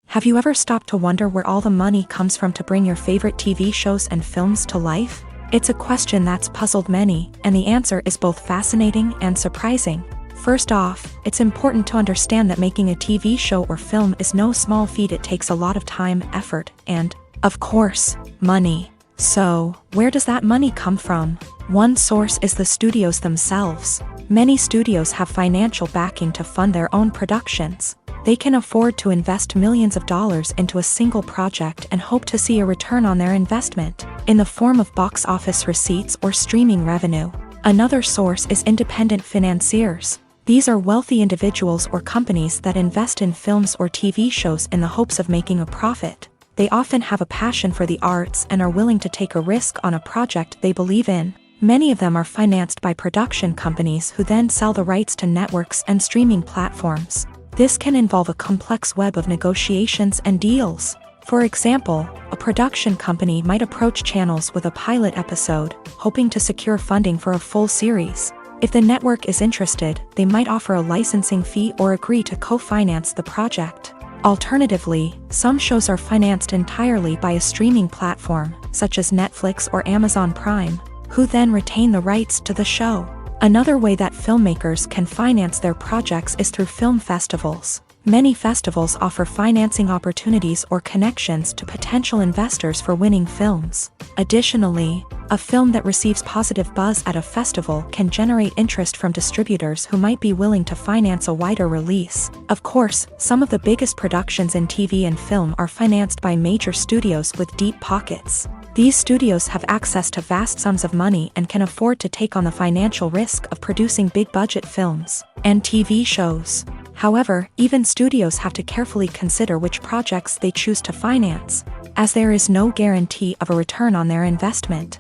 Have you ever stopped to wonder where all the money comes from to bring your favorite TV shows and films to life? It's a question that's puzzled many, and the answer is both fascinating and surprising. First off, it's important to understand that making a TV show or film is no small feat. It takes a lot of time, effort, and, of course, money. So, where does that money come from? One source is the studios themselves. Many studios have financial backing to fund their own productions. They can afford to invest millions of dollars into a single project and hope to see a return on their investment, in the form of box office receipts or streaming revenue. Another source is independent financiers. These are wealthy individuals or companies that invest in films or TV shows in the hopes of making a profit. They often have a passion for the arts and are willing to take a risk on a project they believe in. Many of them are financed by production companies who then sell the rights to networks and streaming platforms. This can involve a complex web of negotiations and deals. For example, a production company might approach channels with a pilot episode, hoping to secure funding for a full series. If the network is interested, they might offer a licensing fee or agree to co-finance the project. Alternatively, some shows are financed entirely by a streaming platform, such as Netflix or Amazon Prime, who then retain the rights to the show. Another way that filmmakers can finance their projects is through film festivals. Many festivals offer financing opportunities or connections to potential investors for winning films. Additionally, a film that receives positive buzz at a festival can generate interest from distributors who might be willing to finance a wider release. Of course, some of the biggest productions in TV and film are financed by major studios with deep pockets. These studios have access to vast sums of money and can afford to take on the financial risk of producing big-budget films and TV shows. However, even studios have to carefully consider which projects they choose to finance, as there is no guarantee of a return on their investment.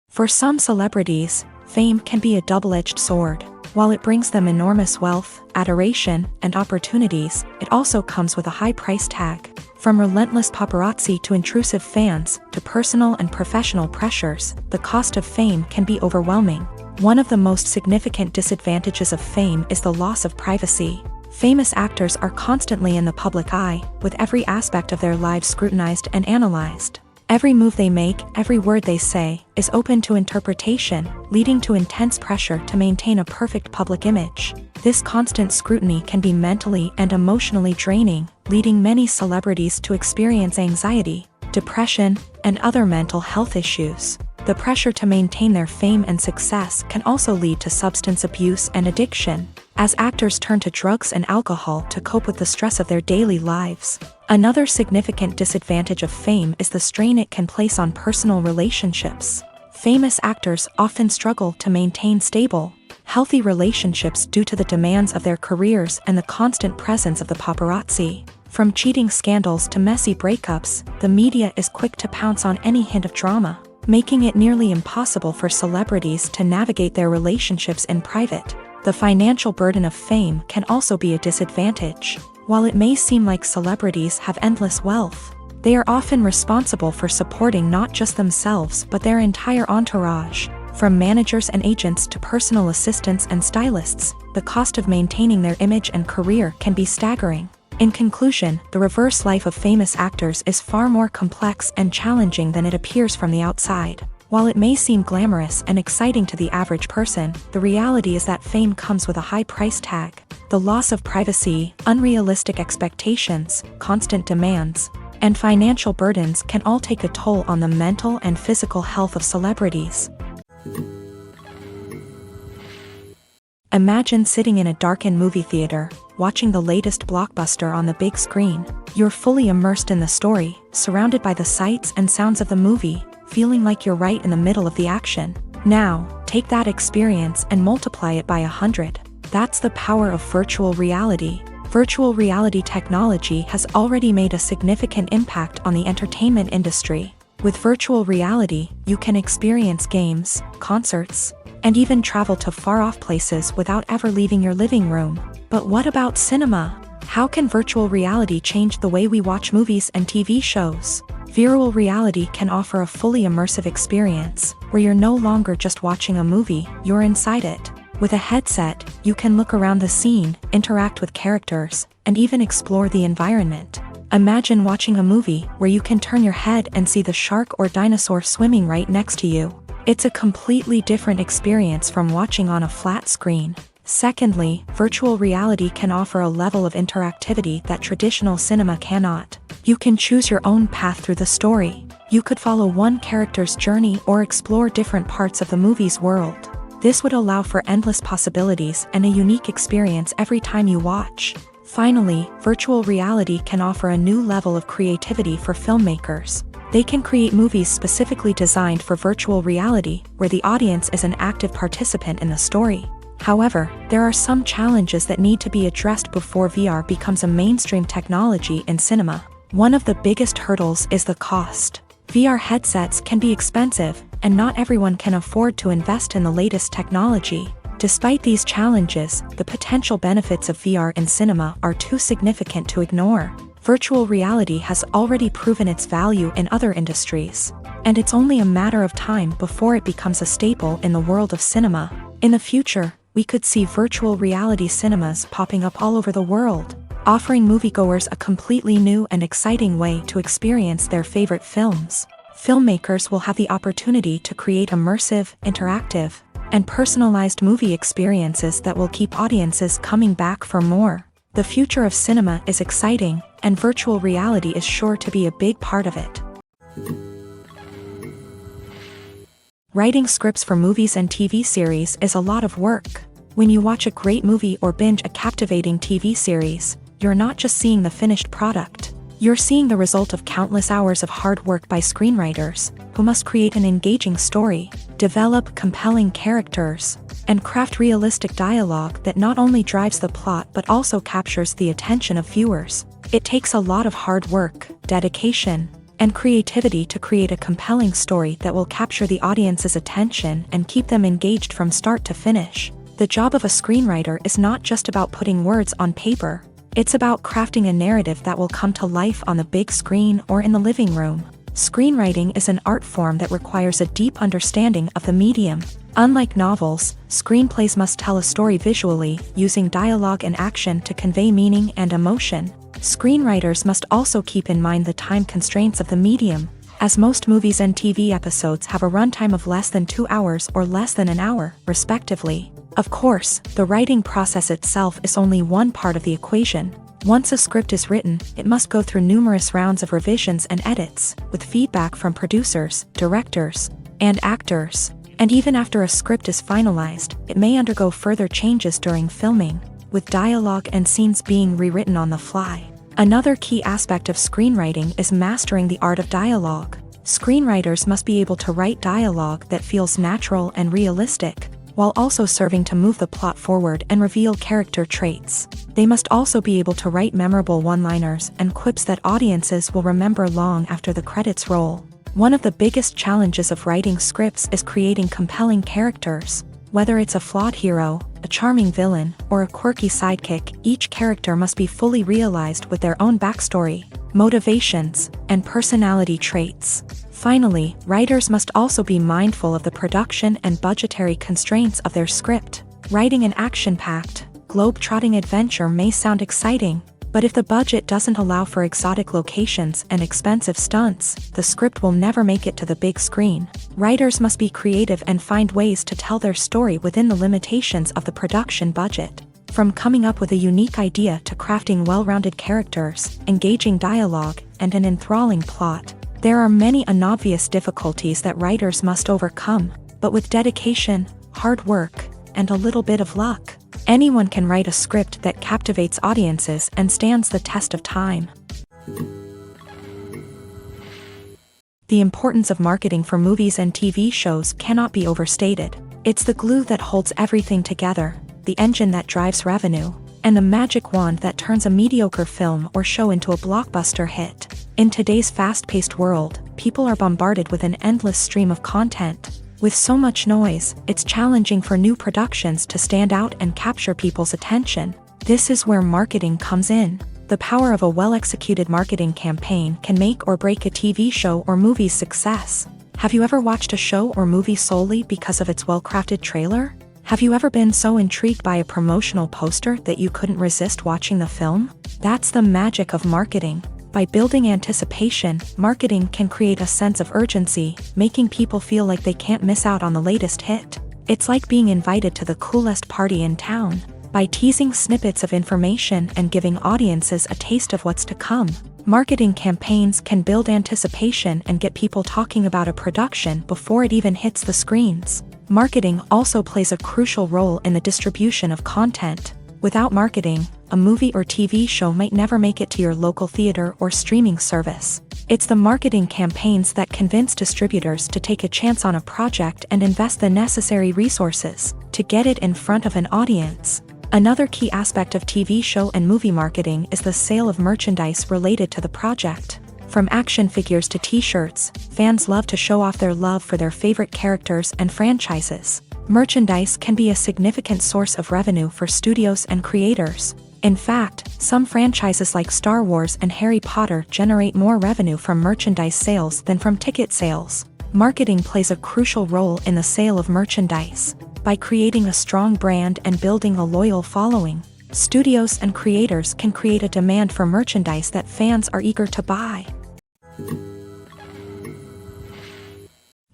For some celebrities, fame can be a double-edged sword. While it brings them enormous wealth, adoration, and opportunities, it also comes with a high price tag. From relentless paparazzi to intrusive fans, to personal and professional pressures, the cost of fame can be overwhelming. One of the most significant disadvantages of fame is the loss of privacy. Famous actors are constantly in the public eye, with every aspect of their lives scrutinized and analyzed. Every move they make, every word they say, is open to interpretation, leading to intense pressure to maintain a perfect public image. This constant scrutiny can be mentally and emotionally draining, leading many celebrities to experience anxiety, depression, and other mental health issues. The pressure to maintain their fame and success can also lead to substance abuse and addiction, as actors turn to drugs and alcohol to cope with the stress of their daily lives. Another significant disadvantage of fame is the strain it can place on personal relationships. Famous actors often struggle to maintain stable, healthy relationships due to the demands of their careers and the constant presence of the paparazzi. From cheating scandals to messy breakups, the media is quick to pounce on any hint of drama, making it nearly impossible for celebrities to navigate their relationships in private. The financial burden of fame can also be a disadvantage. While it may seem like celebrities have endless wealth, they are often responsible for supporting not just themselves but their entire entourage. From managers and agents to personal assistants and stylists, the cost of maintaining their image and career can be staggering. In conclusion, the reverse life of famous actors is far more complex and challenging than it appears from the outside. While it may seem glamorous and exciting to the average person, the reality is that fame comes with a high price tag. The loss of privacy, unrealistic expectations, constant demands, and financial burdens can all take a toll on the mental and physical health of celebrities. Imagine sitting in a darkened movie theater, watching the latest blockbuster on the big screen. You're fully immersed in the story, surrounded by the sights and sounds of the movie, feeling like you're right in the middle of the action. Now, take that experience and multiply it by 100. That's the power of virtual reality. Virtual reality technology has already made a significant impact on the entertainment industry. With virtual reality, you can experience games, concerts, and even travel to far-off places without ever leaving your living room. But what about cinema? How can virtual reality change the way we watch movies and TV shows? Virtual reality can offer a fully immersive experience, where you're no longer just watching a movie, you're inside it. With a headset, you can look around the scene, interact with characters, and even explore the environment. Imagine watching a movie where you can turn your head and see the shark or dinosaur swimming right next to you. It's a completely different experience from watching on a flat screen. Secondly, virtual reality can offer a level of interactivity that traditional cinema cannot. You can choose your own path through the story. You could follow one character's journey or explore different parts of the movie's world. This would allow for endless possibilities and a unique experience every time you watch. Finally, virtual reality can offer a new level of creativity for filmmakers. They can create movies specifically designed for virtual reality, where the audience is an active participant in the story. However, there are some challenges that need to be addressed before VR becomes a mainstream technology in cinema. One of the biggest hurdles is the cost. VR headsets can be expensive, and not everyone can afford to invest in the latest technology. Despite these challenges, the potential benefits of VR in cinema are too significant to ignore. Virtual reality has already proven its value in other industries, and it's only a matter of time before it becomes a staple in the world of cinema. In the future, we could see virtual reality cinemas popping up all over the world, offering moviegoers a completely new and exciting way to experience their favorite films. Filmmakers will have the opportunity to create immersive, interactive, and personalized movie experiences that will keep audiences coming back for more. The future of cinema is exciting, and virtual reality is sure to be a big part of it. Writing scripts for movies and TV series is a lot of work. When you watch a great movie or binge a captivating TV series, you're not just seeing the finished product. You're seeing the result of countless hours of hard work by screenwriters, who must create an engaging story, develop compelling characters, and craft realistic dialogue that not only drives the plot but also captures the attention of viewers. It takes a lot of hard work, dedication, and creativity to create a compelling story that will capture the audience's attention and keep them engaged from start to finish. The job of a screenwriter is not just about putting words on paper. It's about crafting a narrative that will come to life on the big screen or in the living room. Screenwriting is an art form that requires a deep understanding of the medium. Unlike novels, screenplays must tell a story visually, using dialogue and action to convey meaning and emotion. Screenwriters must also keep in mind the time constraints of the medium, as most movies and TV episodes have a runtime of less than 2 hours or less than an hour, respectively. Of course, the writing process itself is only one part of the equation. Once a script is written, it must go through numerous rounds of revisions and edits, with feedback from producers, directors, and actors. And even after a script is finalized, it may undergo further changes during filming, with dialogue and scenes being rewritten on the fly. Another key aspect of screenwriting is mastering the art of dialogue. Screenwriters must be able to write dialogue that feels natural and realistic, while also serving to move the plot forward and reveal character traits. They must also be able to write memorable one-liners and quips that audiences will remember long after the credits roll. One of the biggest challenges of writing scripts is creating compelling characters. Whether it's a flawed hero, a charming villain, or a quirky sidekick, each character must be fully realized with their own backstory, motivations, and personality traits. Finally, writers must also be mindful of the production and budgetary constraints of their script. Writing an action-packed, globe-trotting adventure may sound exciting, but if the budget doesn't allow for exotic locations and expensive stunts, the script will never make it to the big screen. Writers must be creative and find ways to tell their story within the limitations of the production budget. From coming up with a unique idea to crafting well-rounded characters, engaging dialogue, and an enthralling plot, there are many unobvious difficulties that writers must overcome, but with dedication, hard work, and a little bit of luck, anyone can write a script that captivates audiences and stands the test of time. The importance of marketing for movies and TV shows cannot be overstated. It's the glue that holds everything together, the engine that drives revenue, and the magic wand that turns a mediocre film or show into a blockbuster hit. In today's fast-paced world, people are bombarded with an endless stream of content. With so much noise, it's challenging for new productions to stand out and capture people's attention. This is where marketing comes in. The power of a well-executed marketing campaign can make or break a TV show or movie's success. Have you ever watched a show or movie solely because of its well-crafted trailer? Have you ever been so intrigued by a promotional poster that you couldn't resist watching the film? That's the magic of marketing. By building anticipation, marketing can create a sense of urgency, making people feel like they can't miss out on the latest hit. It's like being invited to the coolest party in town. By teasing snippets of information and giving audiences a taste of what's to come, marketing campaigns can build anticipation and get people talking about a production before it even hits the screens. Marketing also plays a crucial role in the distribution of content. Without marketing, a movie or TV show might never make it to your local theater or streaming service. It's the marketing campaigns that convince distributors to take a chance on a project and invest the necessary resources to get it in front of an audience. Another key aspect of TV show and movie marketing is the sale of merchandise related to the project. From action figures to t-shirts, fans love to show off their love for their favorite characters and franchises. Merchandise can be a significant source of revenue for studios and creators. In fact, some franchises like Star Wars and Harry Potter generate more revenue from merchandise sales than from ticket sales. Marketing plays a crucial role in the sale of merchandise. By creating a strong brand and building a loyal following, studios and creators can create a demand for merchandise that fans are eager to buy.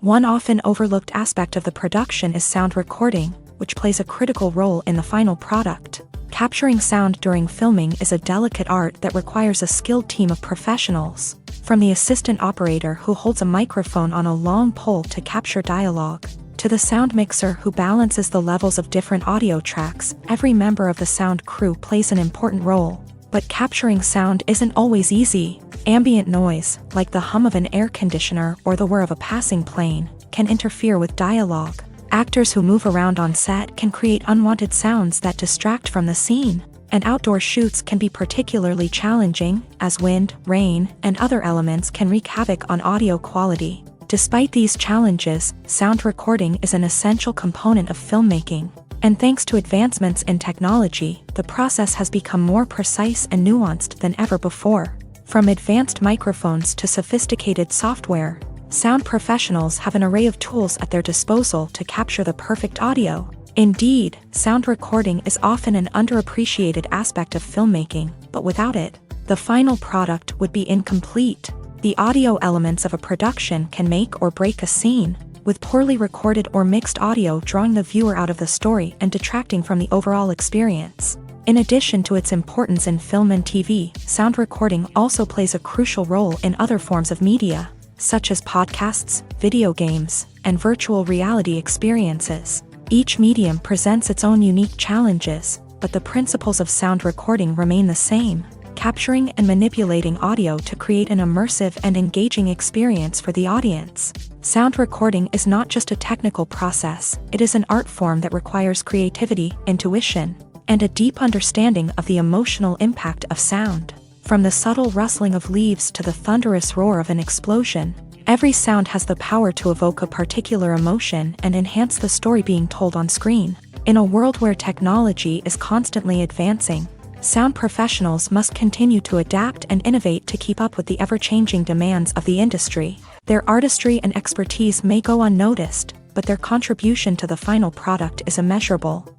One often overlooked aspect of the production is sound recording, which plays a critical role in the final product. Capturing sound during filming is a delicate art that requires a skilled team of professionals. From the assistant operator who holds a microphone on a long pole to capture dialogue, to the sound mixer who balances the levels of different audio tracks, every member of the sound crew plays an important role. But capturing sound isn't always easy. Ambient noise, like the hum of an air conditioner or the whir of a passing plane, can interfere with dialogue. Actors who move around on set can create unwanted sounds that distract from the scene. And outdoor shoots can be particularly challenging, as wind, rain, and other elements can wreak havoc on audio quality. Despite these challenges, sound recording is an essential component of filmmaking. And thanks to advancements in technology, the process has become more precise and nuanced than ever before. From advanced microphones to sophisticated software, sound professionals have an array of tools at their disposal to capture the perfect audio. Indeed, sound recording is often an underappreciated aspect of filmmaking, but without it, the final product would be incomplete. The audio elements of a production can make or break a scene, with poorly recorded or mixed audio drawing the viewer out of the story and detracting from the overall experience. In addition to its importance in film and TV, sound recording also plays a crucial role in other forms of media, such as podcasts, video games, and virtual reality experiences. Each medium presents its own unique challenges, but the principles of sound recording remain the same: capturing and manipulating audio to create an immersive and engaging experience for the audience. Sound recording is not just a technical process, it is an art form that requires creativity, intuition, and a deep understanding of the emotional impact of sound. From the subtle rustling of leaves to the thunderous roar of an explosion, every sound has the power to evoke a particular emotion and enhance the story being told on screen. In a world where technology is constantly advancing, sound professionals must continue to adapt and innovate to keep up with the ever-changing demands of the industry. Their artistry and expertise may go unnoticed, but their contribution to the final product is immeasurable.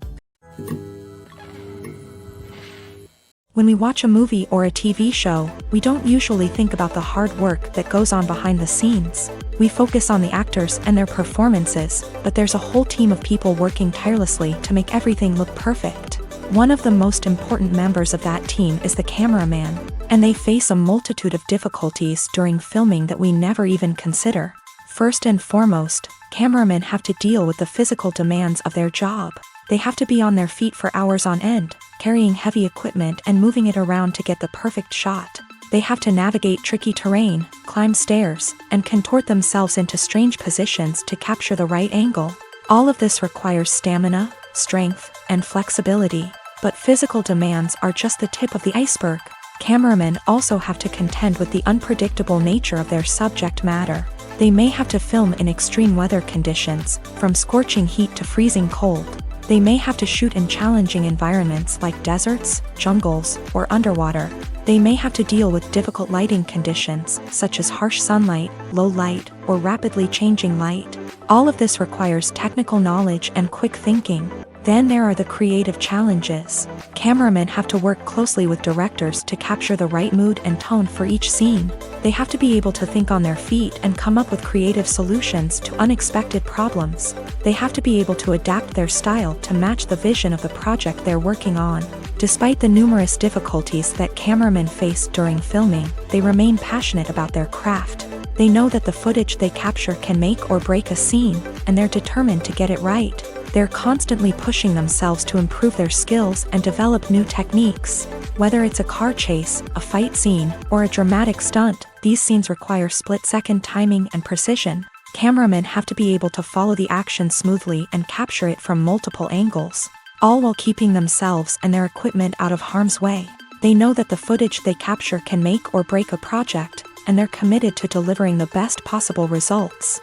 When we watch a movie or a TV show, we don't usually think about the hard work that goes on behind the scenes. We focus on the actors and their performances, but there's a whole team of people working tirelessly to make everything look perfect. One of the most important members of that team is the cameraman, and they face a multitude of difficulties during filming that we never even consider. First and foremost, cameramen have to deal with the physical demands of their job. They have to be on their feet for hours on end, carrying heavy equipment and moving it around to get the perfect shot. They have to navigate tricky terrain, climb stairs, and contort themselves into strange positions to capture the right angle. All of this requires stamina, strength, and flexibility. But physical demands are just the tip of the iceberg. Cameramen also have to contend with the unpredictable nature of their subject matter. They may have to film in extreme weather conditions, from scorching heat to freezing cold. They may have to shoot in challenging environments like deserts, jungles, or underwater. They may have to deal with difficult lighting conditions, such as harsh sunlight, low light, or rapidly changing light. All of this requires technical knowledge and quick thinking. Then there are the creative challenges. Cameramen have to work closely with directors to capture the right mood and tone for each scene. They have to be able to think on their feet and come up with creative solutions to unexpected problems. They have to be able to adapt their style to match the vision of the project they're working on. Despite the numerous difficulties that cameramen face during filming, they remain passionate about their craft. They know that the footage they capture can make or break a scene, and they're determined to get it right. They're constantly pushing themselves to improve their skills and develop new techniques. Whether it's a car chase, a fight scene, or a dramatic stunt, these scenes require split-second timing and precision. Cameramen have to be able to follow the action smoothly and capture it from multiple angles, all while keeping themselves and their equipment out of harm's way. They know that the footage they capture can make or break a project, and they're committed to delivering the best possible results.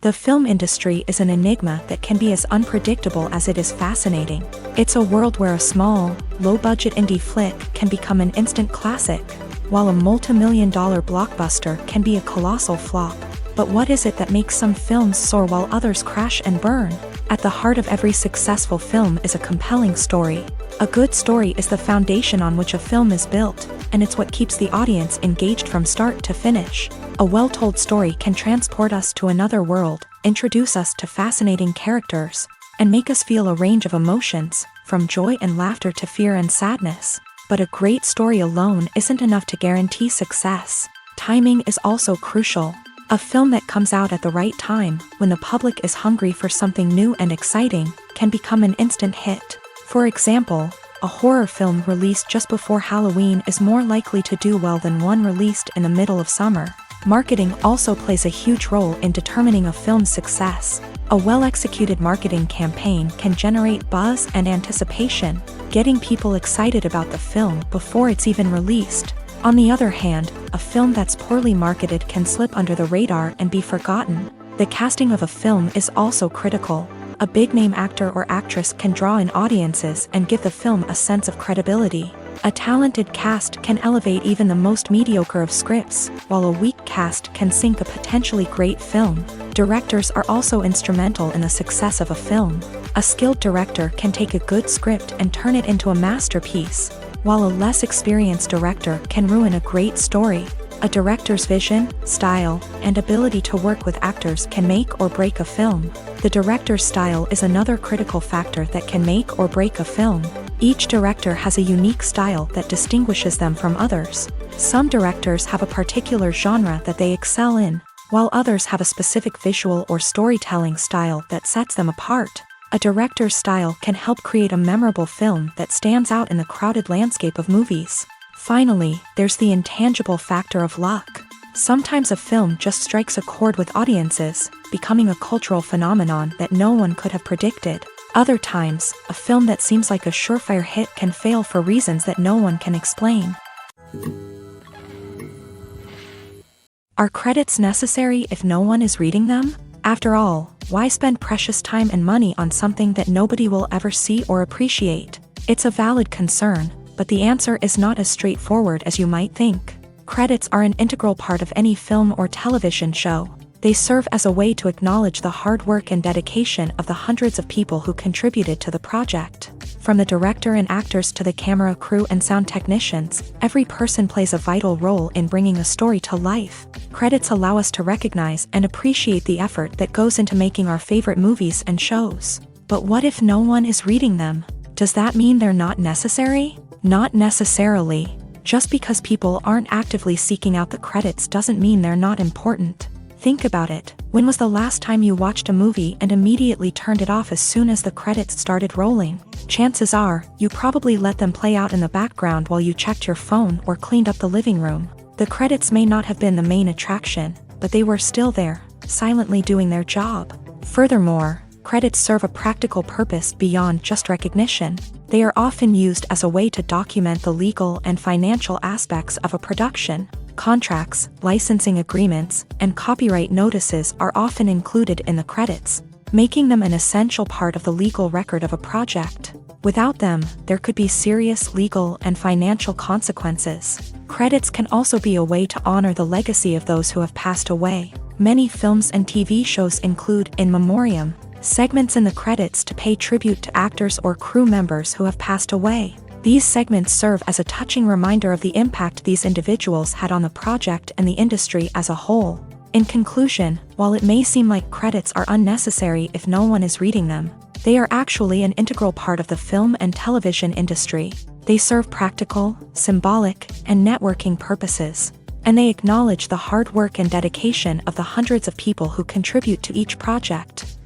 The film industry is an enigma that can be as unpredictable as it is fascinating. It's a world where a small, low-budget indie flick can become an instant classic, while a multi-million-dollar blockbuster can be a colossal flop. But what is it that makes some films soar while others crash and burn? At the heart of every successful film is a compelling story. A good story is the foundation on which a film is built, and it's what keeps the audience engaged from start to finish. A well-told story can transport us to another world, introduce us to fascinating characters, and make us feel a range of emotions, from joy and laughter to fear and sadness. But a great story alone isn't enough to guarantee success. Timing is also crucial. A film that comes out at the right time, when the public is hungry for something new and exciting, can become an instant hit. For example, a horror film released just before Halloween is more likely to do well than one released in the middle of summer. Marketing also plays a huge role in determining a film's success. A well-executed marketing campaign can generate buzz and anticipation, getting people excited about the film before it's even released. On the other hand, a film that's poorly marketed can slip under the radar and be forgotten. The casting of a film is also critical. A big-name actor or actress can draw in audiences and give the film a sense of credibility. A talented cast can elevate even the most mediocre of scripts, while a weak cast can sink a potentially great film. Directors are also instrumental in the success of a film. A skilled director can take a good script and turn it into a masterpiece, while a less experienced director can ruin a great story. A director's vision, style, and ability to work with actors can make or break a film. The director's style is another critical factor that can make or break a film. Each director has a unique style that distinguishes them from others. Some directors have a particular genre that they excel in, while others have a specific visual or storytelling style that sets them apart. A director's style can help create a memorable film that stands out in the crowded landscape of movies. Finally, there's the intangible factor of luck. Sometimes a film just strikes a chord with audiences, becoming a cultural phenomenon that no one could have predicted. Other times, a film that seems like a surefire hit can fail for reasons that no one can explain. Are credits necessary if no one is reading them? After all, why spend precious time and money on something that nobody will ever see or appreciate? It's a valid concern, but the answer is not as straightforward as you might think. Credits are an integral part of any film or television show. They serve as a way to acknowledge the hard work and dedication of the hundreds of people who contributed to the project. From the director and actors to the camera crew and sound technicians, every person plays a vital role in bringing a story to life. Credits allow us to recognize and appreciate the effort that goes into making our favorite movies and shows. But what if no one is reading them? Does that mean they're not necessary? Not necessarily. Just because people aren't actively seeking out the credits doesn't mean they're not important. Think about it. When was the last time you watched a movie and immediately turned it off as soon as the credits started rolling? Chances are, you probably let them play out in the background while you checked your phone or cleaned up the living room. The credits may not have been the main attraction, but they were still there, silently doing their job. Furthermore, credits serve a practical purpose beyond just recognition. They are often used as a way to document the legal and financial aspects of a production. Contracts, licensing agreements, and copyright notices are often included in the credits, making them an essential part of the legal record of a project. Without them, there could be serious legal and financial consequences. Credits can also be a way to honor the legacy of those who have passed away. Many films and TV shows include in memoriam segments in the credits to pay tribute to actors or crew members who have passed away. These segments serve as a touching reminder of the impact these individuals had on the project and the industry as a whole. In conclusion, while it may seem like credits are unnecessary if no one is reading them, they are actually an integral part of the film and television industry. They serve practical, symbolic, and networking purposes, and they acknowledge the hard work and dedication of the hundreds of people who contribute to each project.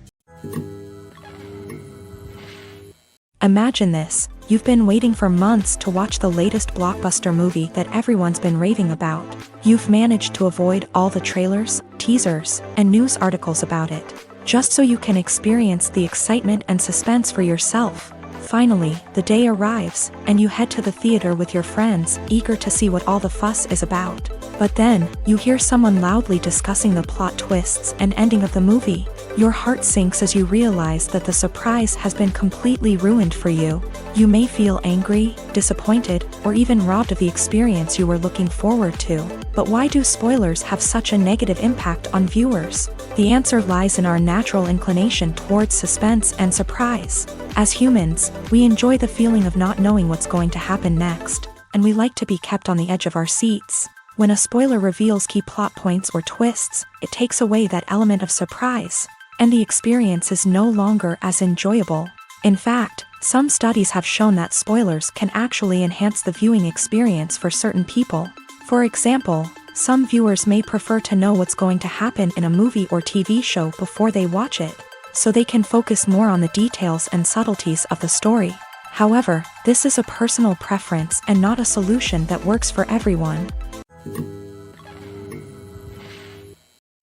Imagine this. You've been waiting for months to watch the latest blockbuster movie that everyone's been raving about. You've managed to avoid all the trailers, teasers, and news articles about it, just so you can experience the excitement and suspense for yourself. Finally, the day arrives, and you head to the theater with your friends, eager to see what all the fuss is about. But then, you hear someone loudly discussing the plot twists and ending of the movie. Your heart sinks as you realize that the surprise has been completely ruined for you. You may feel angry, disappointed, or even robbed of the experience you were looking forward to. But why do spoilers have such a negative impact on viewers? The answer lies in our natural inclination towards suspense and surprise. As humans, we enjoy the feeling of not knowing what's going to happen next, and we like to be kept on the edge of our seats. When a spoiler reveals key plot points or twists, it takes away that element of surprise, and the experience is no longer as enjoyable. In fact, some studies have shown that spoilers can actually enhance the viewing experience for certain people. For example, some viewers may prefer to know what's going to happen in a movie or TV show before they watch it, so they can focus more on the details and subtleties of the story. However, this is a personal preference and not a solution that works for everyone.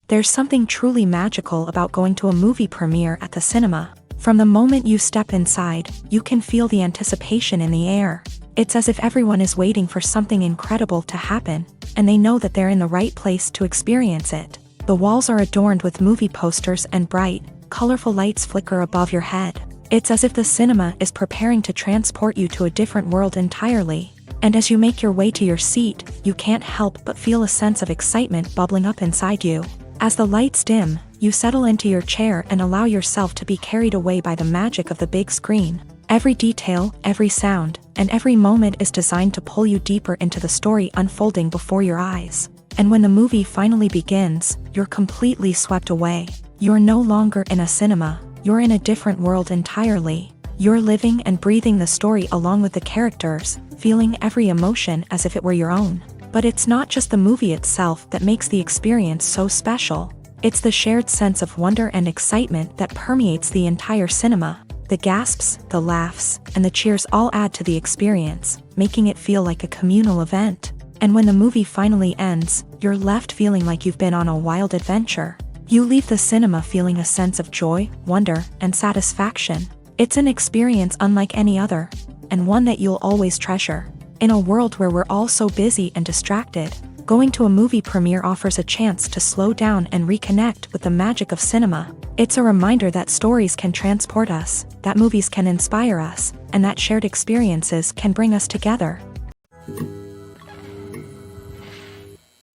There's something truly magical about going to a movie premiere at the cinema. From the moment you step inside, you can feel the anticipation in the air. It's as if everyone is waiting for something incredible to happen, and they know that they're in the right place to experience it. The walls are adorned with movie posters and bright, colorful lights flicker above your head. It's as if the cinema is preparing to transport you to a different world entirely. And as you make your way to your seat, you can't help but feel a sense of excitement bubbling up inside you. As the lights dim, you settle into your chair and allow yourself to be carried away by the magic of the big screen. Every detail, every sound, and every moment is designed to pull you deeper into the story unfolding before your eyes. And when the movie finally begins, you're completely swept away. You're no longer in a cinema, you're in a different world entirely. You're living and breathing the story along with the characters, feeling every emotion as if it were your own. But it's not just the movie itself that makes the experience so special. It's the shared sense of wonder and excitement that permeates the entire cinema. The gasps, the laughs, and the cheers all add to the experience, making it feel like a communal event. And when the movie finally ends, you're left feeling like you've been on a wild adventure. You leave the cinema feeling a sense of joy, wonder, and satisfaction. It's an experience unlike any other, and one that you'll always treasure. In a world where we're all so busy and distracted, going to a movie premiere offers a chance to slow down and reconnect with the magic of cinema. It's a reminder that stories can transport us, that movies can inspire us, and that shared experiences can bring us together.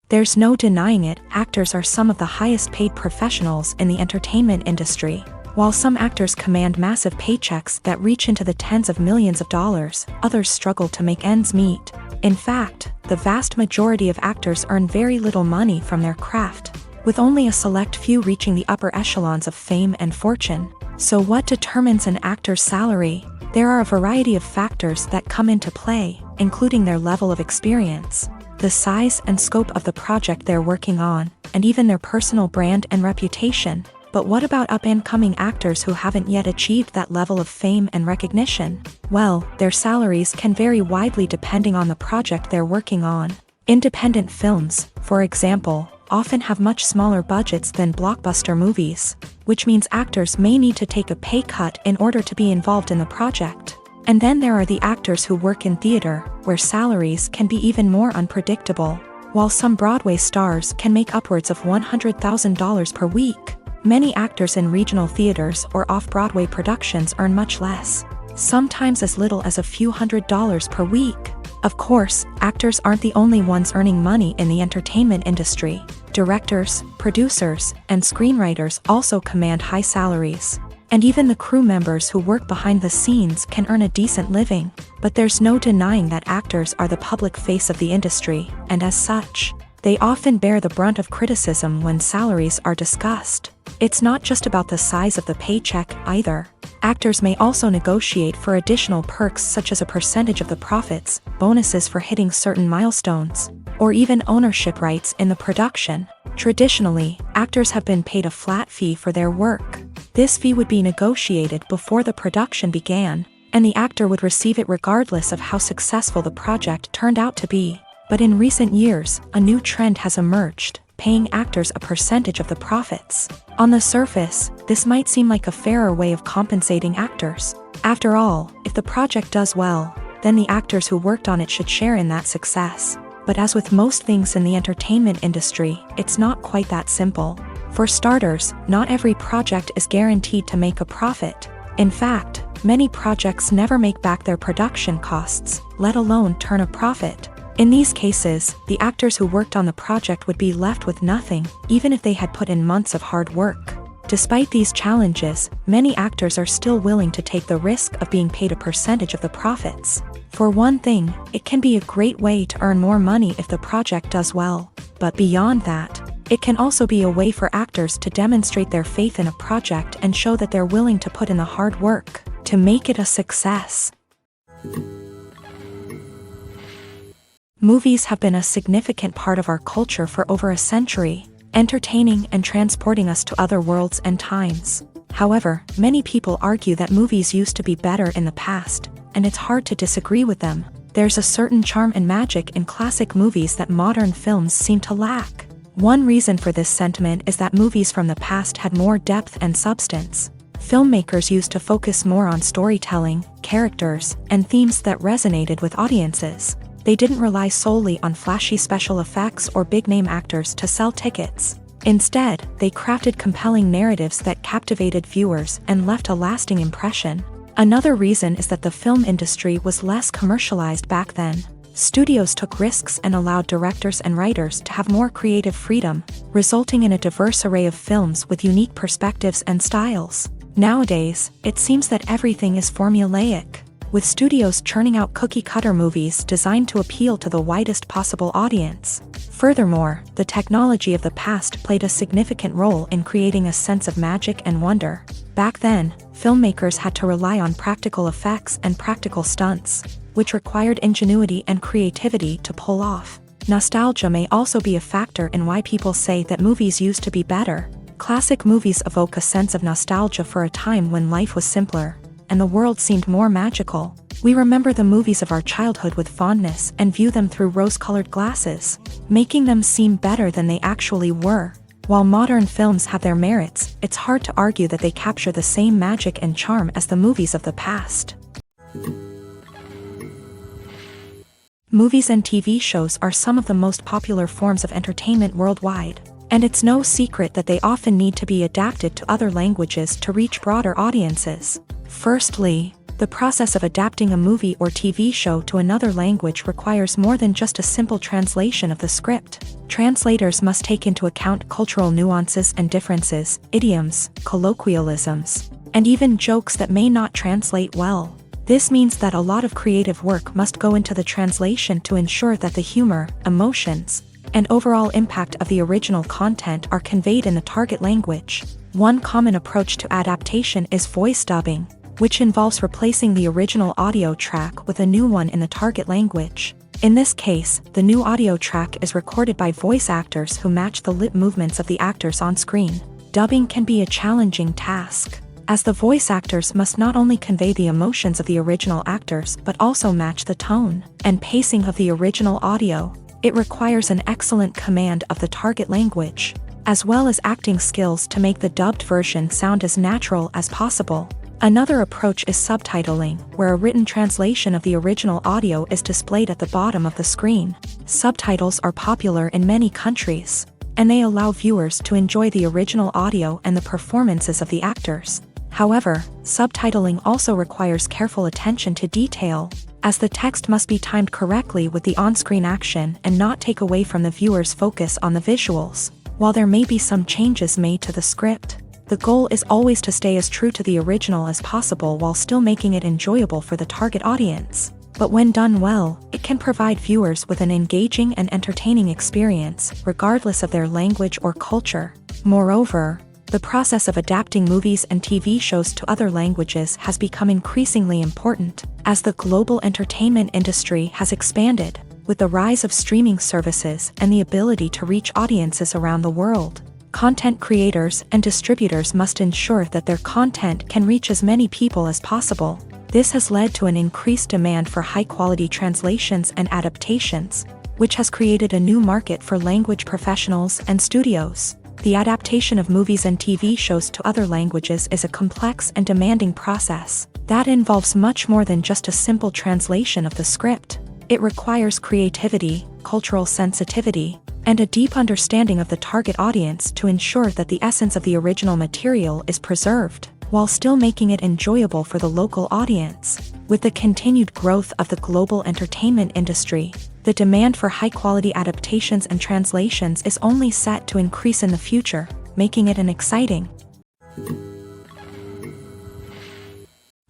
There's no denying it, actors are some of the highest paid professionals in the entertainment industry. While some actors command massive paychecks that reach into the tens of millions of dollars, others struggle to make ends meet. In fact, the vast majority of actors earn very little money from their craft, with only a select few reaching the upper echelons of fame and fortune. So what determines an actor's salary? There are a variety of factors that come into play, including their level of experience, the size and scope of the project they're working on, and even their personal brand and reputation. But what about up-and-coming actors who haven't yet achieved that level of fame and recognition? Well, their salaries can vary widely depending on the project they're working on. Independent films, for example, often have much smaller budgets than blockbuster movies, which means actors may need to take a pay cut in order to be involved in the project. And then there are the actors who work in theater, where salaries can be even more unpredictable. While some Broadway stars can make upwards of $100,000 per week, many actors in regional theaters or off-Broadway productions earn much less, sometimes as little as a few $100s per week. Of course, actors aren't the only ones earning money in the entertainment industry. Directors, producers, and screenwriters also command high salaries. And even the crew members who work behind the scenes can earn a decent living. But there's no denying that actors are the public face of the industry, and as such, they often bear the brunt of criticism when salaries are discussed. It's not just about the size of the paycheck, either. Actors may also negotiate for additional perks such as a percentage of the profits, bonuses for hitting certain milestones, or even ownership rights in the production. Traditionally, actors have been paid a flat fee for their work. This fee would be negotiated before the production began, and the actor would receive it regardless of how successful the project turned out to be. But in recent years, a new trend has emerged, paying actors a percentage of the profits. On the surface, this might seem like a fairer way of compensating actors. After all, if the project does well, then the actors who worked on it should share in that success. But as with most things in the entertainment industry, it's not quite that simple. For starters, not every project is guaranteed to make a profit. In fact, many projects never make back their production costs, let alone turn a profit. In these cases, the actors who worked on the project would be left with nothing, even if they had put in months of hard work. Despite these challenges, many actors are still willing to take the risk of being paid a percentage of the profits. For one thing, it can be a great way to earn more money if the project does well. But beyond that, it can also be a way for actors to demonstrate their faith in a project and show that they're willing to put in the hard work to make it a success. Movies have been a significant part of our culture for over a century, entertaining and transporting us to other worlds and times. However, many people argue that movies used to be better in the past, and it's hard to disagree with them. There's a certain charm and magic in classic movies that modern films seem to lack. One reason for this sentiment is that movies from the past had more depth and substance. Filmmakers used to focus more on storytelling, characters, and themes that resonated with audiences. They didn't rely solely on flashy special effects or big-name actors to sell tickets. Instead, they crafted compelling narratives that captivated viewers and left a lasting impression. Another reason is that the film industry was less commercialized back then. Studios took risks and allowed directors and writers to have more creative freedom, resulting in a diverse array of films with unique perspectives and styles. Nowadays, it seems that everything is formulaic, with studios churning out cookie-cutter movies designed to appeal to the widest possible audience. Furthermore, the technology of the past played a significant role in creating a sense of magic and wonder. Back then, filmmakers had to rely on practical effects and practical stunts, which required ingenuity and creativity to pull off. Nostalgia may also be a factor in why people say that movies used to be better. Classic movies evoke a sense of nostalgia for a time when life was simpler, and the world seemed more magical. We remember the movies of our childhood with fondness and view them through rose-colored glasses, making them seem better than they actually were. While modern films have their merits, it's hard to argue that they capture the same magic and charm as the movies of the past. Movies and TV shows are some of the most popular forms of entertainment worldwide, and it's no secret that they often need to be adapted to other languages to reach broader audiences. Firstly, the process of adapting a movie or TV show to another language requires more than just a simple translation of the script. Translators must take into account cultural nuances and differences, idioms, colloquialisms, and even jokes that may not translate well. This means that a lot of creative work must go into the translation to ensure that the humor, emotions, and overall impact of the original content are conveyed in the target language. One common approach to adaptation is voice dubbing, which involves replacing the original audio track with a new one in the target language. In this case, the new audio track is recorded by voice actors who match the lip movements of the actors on screen. Dubbing can be a challenging task, as the voice actors must not only convey the emotions of the original actors but also match the tone and pacing of the original audio. It requires an excellent command of the target language, as well as acting skills to make the dubbed version sound as natural as possible. Another approach is subtitling, where a written translation of the original audio is displayed at the bottom of the screen. Subtitles are popular in many countries, and they allow viewers to enjoy the original audio and the performances of the actors. However, subtitling also requires careful attention to detail, as the text must be timed correctly with the on-screen action and not take away from the viewer's focus on the visuals. While there may be some changes made to the script, the goal is always to stay as true to the original as possible while still making it enjoyable for the target audience. But when done well, it can provide viewers with an engaging and entertaining experience, regardless of their language or culture. Moreover, the process of adapting movies and TV shows to other languages has become increasingly important, as the global entertainment industry has expanded, with the rise of streaming services and the ability to reach audiences around the world. Content creators and distributors must ensure that their content can reach as many people as possible. This has led to an increased demand for high-quality translations and adaptations, which has created a new market for language professionals and studios. The adaptation of movies and TV shows to other languages is a complex and demanding process that involves much more than just a simple translation of the script. It requires creativity, cultural sensitivity, and a deep understanding of the target audience to ensure that the essence of the original material is preserved, while still making it enjoyable for the local audience. With the continued growth of the global entertainment industry, the demand for high-quality adaptations and translations is only set to increase in the future, making it an exciting.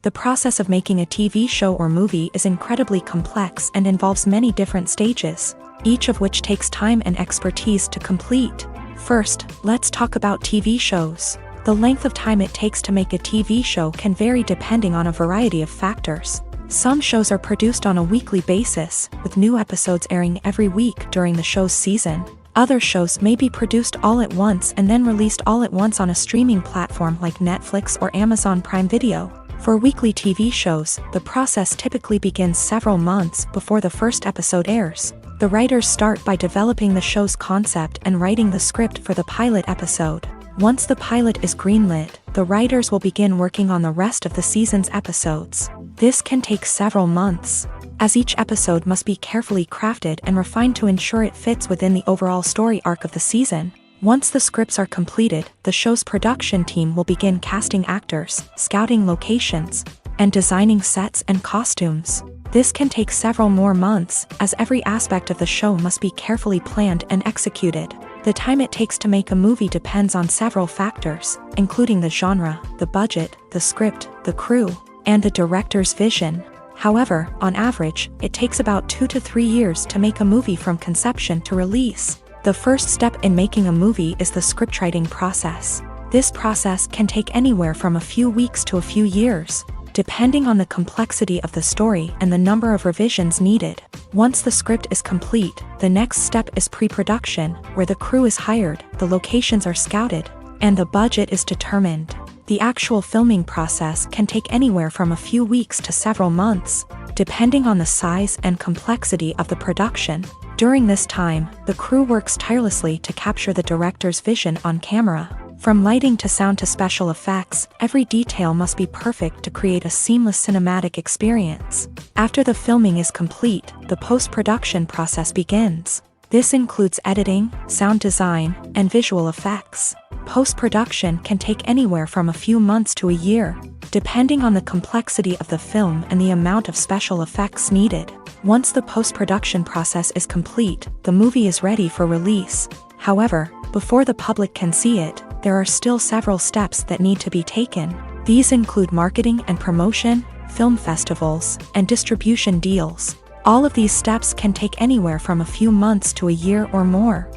The process of making a TV show or movie is incredibly complex and involves many different stages, each of which takes time and expertise to complete. First, let's talk about TV shows. The length of time it takes to make a TV show can vary depending on a variety of factors. Some shows are produced on a weekly basis, with new episodes airing every week during the show's season. Other shows may be produced all at once and then released all at once on a streaming platform like Netflix or Amazon Prime Video. For weekly TV shows, the process typically begins several months before the first episode airs. The writers start by developing the show's concept and writing the script for the pilot episode. Once the pilot is greenlit, the writers will begin working on the rest of the season's episodes. This can take several months, as each episode must be carefully crafted and refined to ensure it fits within the overall story arc of the season. Once the scripts are completed, the show's production team will begin casting actors, scouting locations, and designing sets and costumes. This can take several more months, as every aspect of the show must be carefully planned and executed. The time it takes to make a movie depends on several factors, including the genre, the budget, the script, the crew, and the director's vision. However, on average, it takes about 2 to 3 years to make a movie from conception to release. The first step in making a movie is the scriptwriting process. This process can take anywhere from a few weeks to a few years, depending on the complexity of the story and the number of revisions needed. Once the script is complete, the next step is pre-production, where the crew is hired, the locations are scouted, and the budget is determined. The actual filming process can take anywhere from a few weeks to several months, depending on the size and complexity of the production. During this time, the crew works tirelessly to capture the director's vision on camera. From lighting to sound to special effects, every detail must be perfect to create a seamless cinematic experience. After the filming is complete, the post-production process begins. This includes editing, sound design, and visual effects. Post-production can take anywhere from a few months to a year, depending on the complexity of the film and the amount of special effects needed. Once the post-production process is complete, the movie is ready for release. However, before the public can see it, there are still several steps that need to be taken. These include marketing and promotion, film festivals, and distribution deals. All of these steps can take anywhere from a few months to a year or more.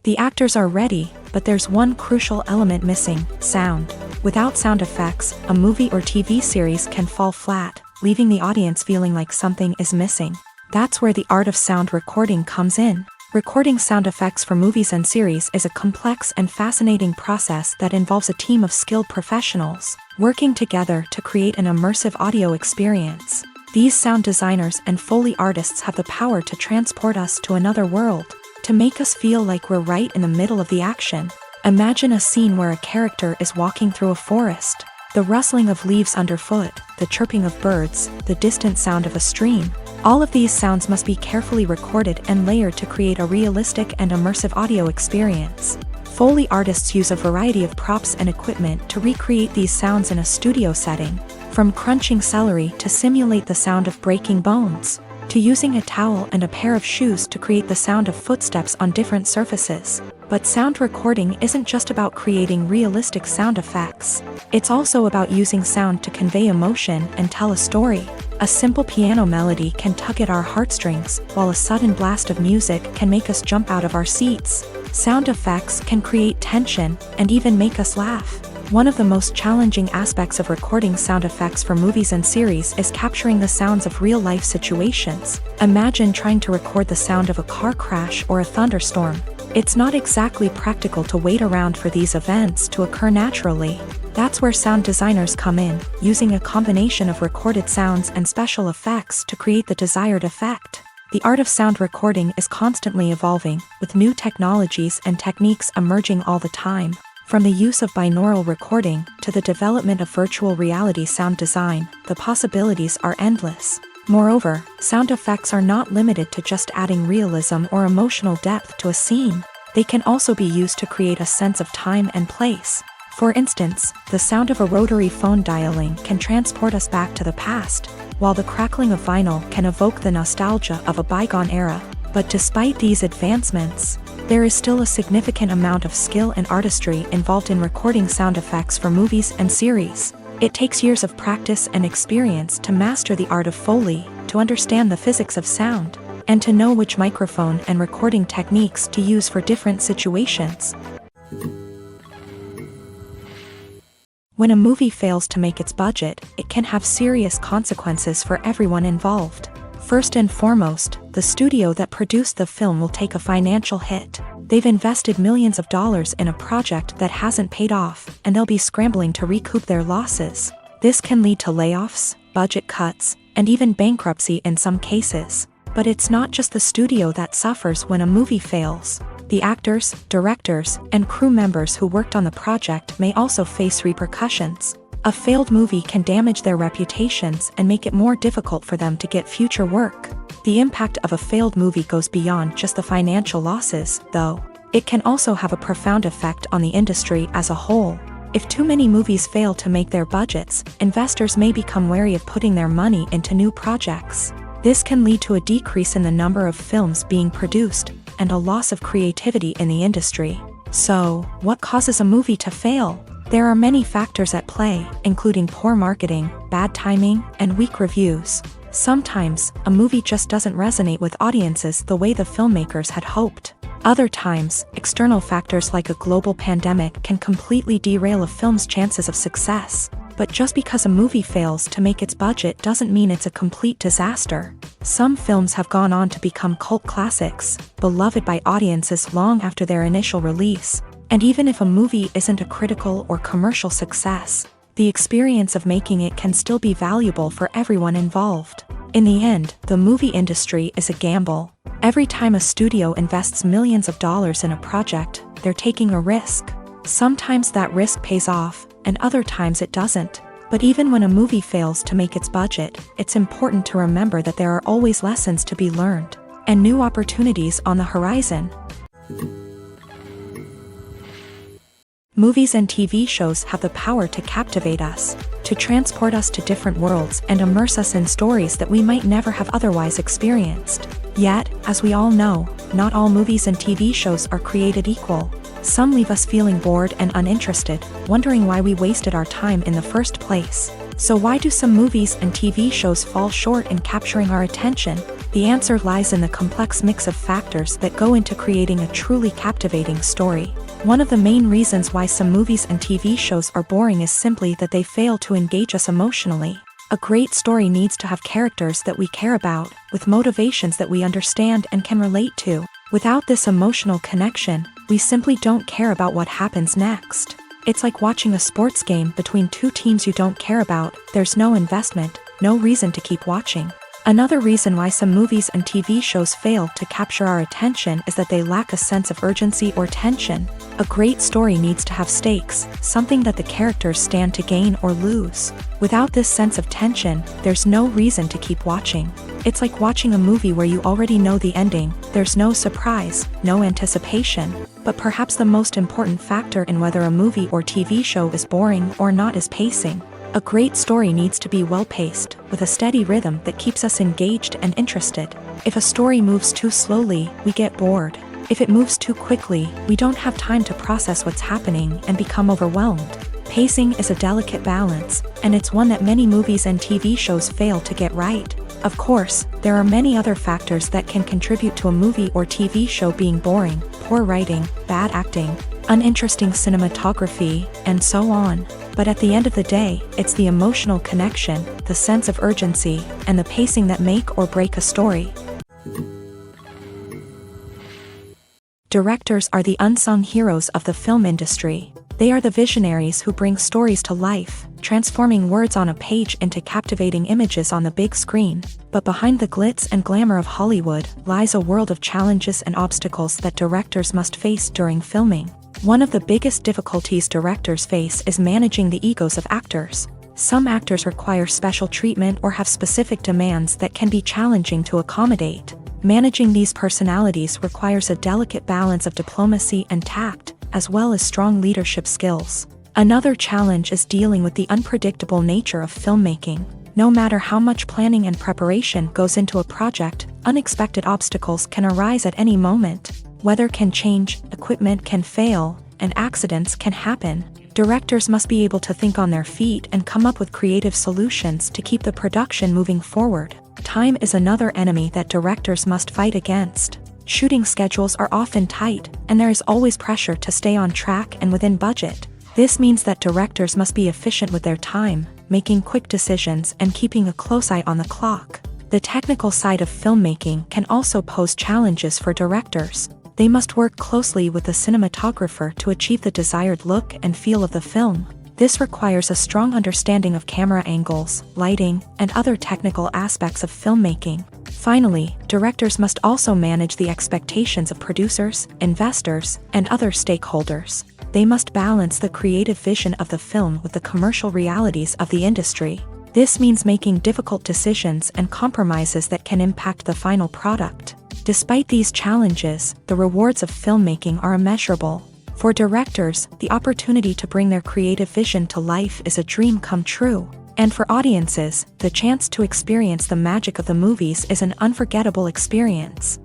The actors are ready, but there's one crucial element missing: sound. Without sound effects, a movie or TV series can fall flat, leaving the audience feeling like something is missing. That's where the art of sound recording comes in. Recording sound effects for movies and series is a complex and fascinating process that involves a team of skilled professionals working together to create an immersive audio experience. These sound designers and Foley artists have the power to transport us to another world, to make us feel like we're right in the middle of the action. Imagine a scene where a character is walking through a forest. The rustling of leaves underfoot, the chirping of birds, the distant sound of a stream. All of these sounds must be carefully recorded and layered to create a realistic and immersive audio experience. Foley artists use a variety of props and equipment to recreate these sounds in a studio setting, from crunching celery to simulate the sound of breaking bones, to using a towel and a pair of shoes to create the sound of footsteps on different surfaces. But sound recording isn't just about creating realistic sound effects. It's also about using sound to convey emotion and tell a story. A simple piano melody can tug at our heartstrings, while a sudden blast of music can make us jump out of our seats. Sound effects can create tension and even make us laugh. One of the most challenging aspects of recording sound effects for movies and series is capturing the sounds of real-life situations. Imagine trying to record the sound of a car crash or a thunderstorm. It's not exactly practical to wait around for these events to occur naturally. That's where sound designers come in, using a combination of recorded sounds and special effects to create the desired effect. The art of sound recording is constantly evolving, with new technologies and techniques emerging all the time. From the use of binaural recording to the development of virtual reality sound design, the possibilities are endless. Moreover, sound effects are not limited to just adding realism or emotional depth to a scene. They can also be used to create a sense of time and place. For instance, the sound of a rotary phone dialing can transport us back to the past, while the crackling of vinyl can evoke the nostalgia of a bygone era. But despite these advancements, there is still a significant amount of skill and artistry involved in recording sound effects for movies and series. It takes years of practice and experience to master the art of Foley, to understand the physics of sound, and to know which microphone and recording techniques to use for different situations. When a movie fails to make its budget, it can have serious consequences for everyone involved. First and foremost, the studio that produced the film will take a financial hit. They've invested millions of dollars in a project that hasn't paid off, and they'll be scrambling to recoup their losses. This can lead to layoffs, budget cuts, and even bankruptcy in some cases. But it's not just the studio that suffers when a movie fails. The actors, directors, and crew members who worked on the project may also face repercussions. A failed movie can damage their reputations and make it more difficult for them to get future work. The impact of a failed movie goes beyond just the financial losses, though. It can also have a profound effect on the industry as a whole. If too many movies fail to make their budgets, investors may become wary of putting their money into new projects. This can lead to a decrease in the number of films being produced, and a loss of creativity in the industry. So, what causes a movie to fail? There are many factors at play, including poor marketing, bad timing, and weak reviews. Sometimes, a movie just doesn't resonate with audiences the way the filmmakers had hoped. Other times, external factors like a global pandemic can completely derail a film's chances of success. But just because a movie fails to make its budget doesn't mean it's a complete disaster. Some films have gone on to become cult classics, beloved by audiences long after their initial release. And even if a movie isn't a critical or commercial success, the experience of making it can still be valuable for everyone involved. In the end, the movie industry is a gamble. Every time a studio invests millions of dollars in a project, they're taking a risk. Sometimes that risk pays off, and other times it doesn't. But even when a movie fails to make its budget, it's important to remember that there are always lessons to be learned, and new opportunities on the horizon. Movies and TV shows have the power to captivate us, to transport us to different worlds and immerse us in stories that we might never have otherwise experienced. Yet, as we all know, not all movies and TV shows are created equal. Some leave us feeling bored and uninterested, wondering why we wasted our time in the first place. So why do some movies and TV shows fall short in capturing our attention? The answer lies in the complex mix of factors that go into creating a truly captivating story. One of the main reasons why some movies and TV shows are boring is simply that they fail to engage us emotionally. A great story needs to have characters that we care about, with motivations that we understand and can relate to. Without this emotional connection, we simply don't care about what happens next. It's like watching a sports game between two teams you don't care about. There's no investment, no reason to keep watching. Another reason why some movies and TV shows fail to capture our attention is that they lack a sense of urgency or tension. A great story needs to have stakes, something that the characters stand to gain or lose. Without this sense of tension, there's no reason to keep watching. It's like watching a movie where you already know the ending. There's no surprise, no anticipation. But perhaps the most important factor in whether a movie or TV show is boring or not is pacing. A great story needs to be well-paced, with a steady rhythm that keeps us engaged and interested. If a story moves too slowly, we get bored. If it moves too quickly, we don't have time to process what's happening and become overwhelmed. Pacing is a delicate balance, and it's one that many movies and TV shows fail to get right. Of course, there are many other factors that can contribute to a movie or TV show being boring: poor writing, bad acting, uninteresting cinematography, and so on. But at the end of the day, it's the emotional connection, the sense of urgency, and the pacing that make or break a story. Directors are the unsung heroes of the film industry. They are the visionaries who bring stories to life, transforming words on a page into captivating images on the big screen. But behind the glitz and glamour of Hollywood lies a world of challenges and obstacles that directors must face during filming. One of the biggest difficulties directors face is managing the egos of actors. Some actors require special treatment or have specific demands that can be challenging to accommodate. Managing these personalities requires a delicate balance of diplomacy and tact, as well as strong leadership skills. Another challenge is dealing with the unpredictable nature of filmmaking. No matter how much planning and preparation goes into a project, unexpected obstacles can arise at any moment. Weather can change, equipment can fail, and accidents can happen. Directors must be able to think on their feet and come up with creative solutions to keep the production moving forward. Time is another enemy that directors must fight against. Shooting schedules are often tight, and there is always pressure to stay on track and within budget. This means that directors must be efficient with their time, making quick decisions and keeping a close eye on the clock. The technical side of filmmaking can also pose challenges for directors. They must work closely with the cinematographer to achieve the desired look and feel of the film. This requires a strong understanding of camera angles, lighting, and other technical aspects of filmmaking. Finally, directors must also manage the expectations of producers, investors, and other stakeholders. They must balance the creative vision of the film with the commercial realities of the industry. This means making difficult decisions and compromises that can impact the final product. Despite these challenges, the rewards of filmmaking are immeasurable. For directors, the opportunity to bring their creative vision to life is a dream come true. And for audiences, the chance to experience the magic of the movies is an unforgettable experience.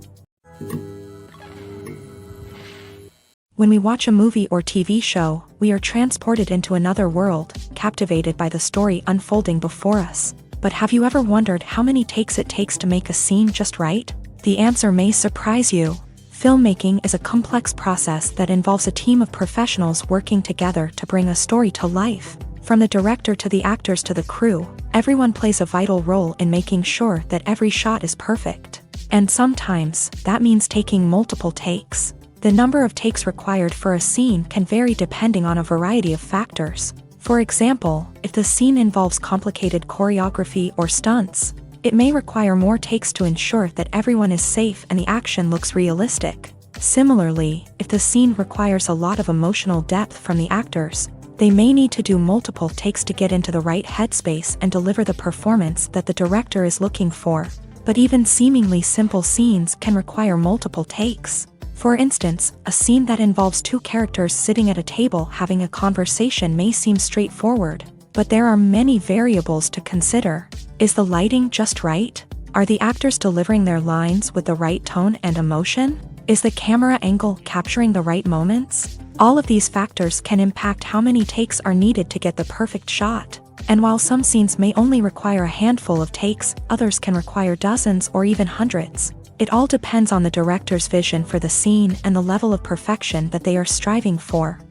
When we watch a movie or TV show, we are transported into another world, captivated by the story unfolding before us. But have you ever wondered how many takes it takes to make a scene just right? The answer may surprise you. Filmmaking is a complex process that involves a team of professionals working together to bring a story to life. From the director to the actors to the crew, everyone plays a vital role in making sure that every shot is perfect. And sometimes, that means taking multiple takes. The number of takes required for a scene can vary depending on a variety of factors. For example, if the scene involves complicated choreography or stunts, it may require more takes to ensure that everyone is safe and the action looks realistic. Similarly, if the scene requires a lot of emotional depth from the actors, they may need to do multiple takes to get into the right headspace and deliver the performance that the director is looking for. But even seemingly simple scenes can require multiple takes. For instance, a scene that involves two characters sitting at a table having a conversation may seem straightforward, but there are many variables to consider. Is the lighting just right? Are the actors delivering their lines with the right tone and emotion? Is the camera angle capturing the right moments? All of these factors can impact how many takes are needed to get the perfect shot. And while some scenes may only require a handful of takes, others can require dozens or even hundreds. It all depends on the director's vision for the scene and the level of perfection that they are striving for.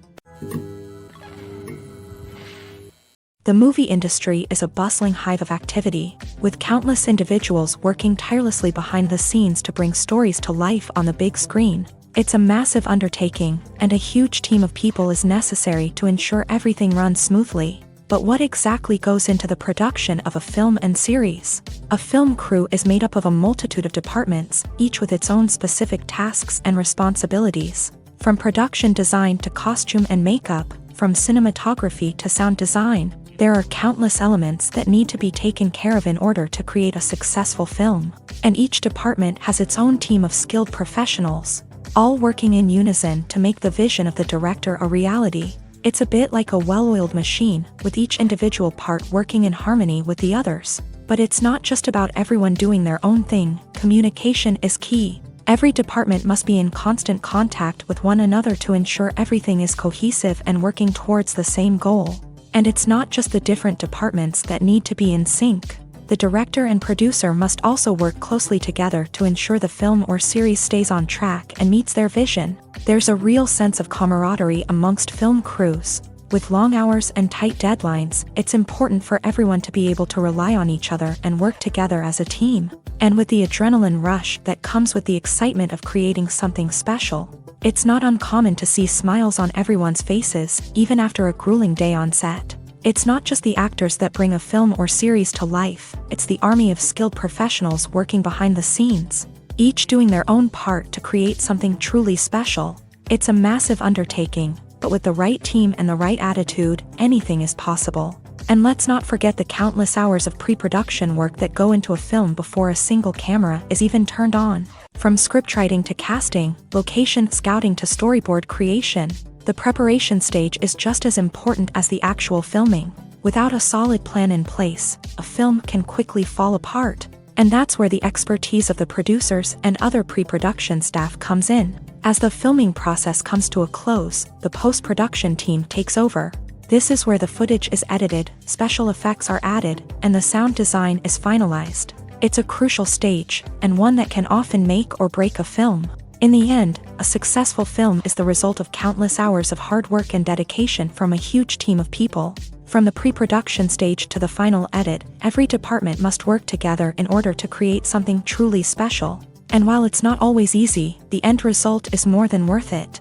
The movie industry is a bustling hive of activity, with countless individuals working tirelessly behind the scenes to bring stories to life on the big screen. It's a massive undertaking, and a huge team of people is necessary to ensure everything runs smoothly. But what exactly goes into the production of a film and series? A film crew is made up of a multitude of departments, each with its own specific tasks and responsibilities. From production design to costume and makeup, from cinematography to sound design, there are countless elements that need to be taken care of in order to create a successful film. And each department has its own team of skilled professionals, all working in unison to make the vision of the director a reality. It's a bit like a well-oiled machine, with each individual part working in harmony with the others. But it's not just about everyone doing their own thing. Communication is key. Every department must be in constant contact with one another to ensure everything is cohesive and working towards the same goal. And it's not just the different departments that need to be in sync. The director and producer must also work closely together to ensure the film or series stays on track and meets their vision. There's a real sense of camaraderie amongst film crews. With long hours and tight deadlines, it's important for everyone to be able to rely on each other and work together as a team. And with the adrenaline rush that comes with the excitement of creating something special, it's not uncommon to see smiles on everyone's faces, even after a grueling day on set. It's not just the actors that bring a film or series to life, it's the army of skilled professionals working behind the scenes, each doing their own part to create something truly special. It's a massive undertaking, but with the right team and the right attitude, anything is possible. And let's not forget the countless hours of pre-production work that go into a film before a single camera is even turned on. From scriptwriting to casting, location scouting to storyboard creation, the preparation stage is just as important as the actual filming. Without a solid plan in place, a film can quickly fall apart. And that's where the expertise of the producers and other pre-production staff comes in. As the filming process comes to a close, the post-production team takes over. This is where the footage is edited, special effects are added, and the sound design is finalized. It's a crucial stage, and one that can often make or break a film. In the end, a successful film is the result of countless hours of hard work and dedication from a huge team of people. From the pre-production stage to the final edit, every department must work together in order to create something truly special. And while it's not always easy, the end result is more than worth it.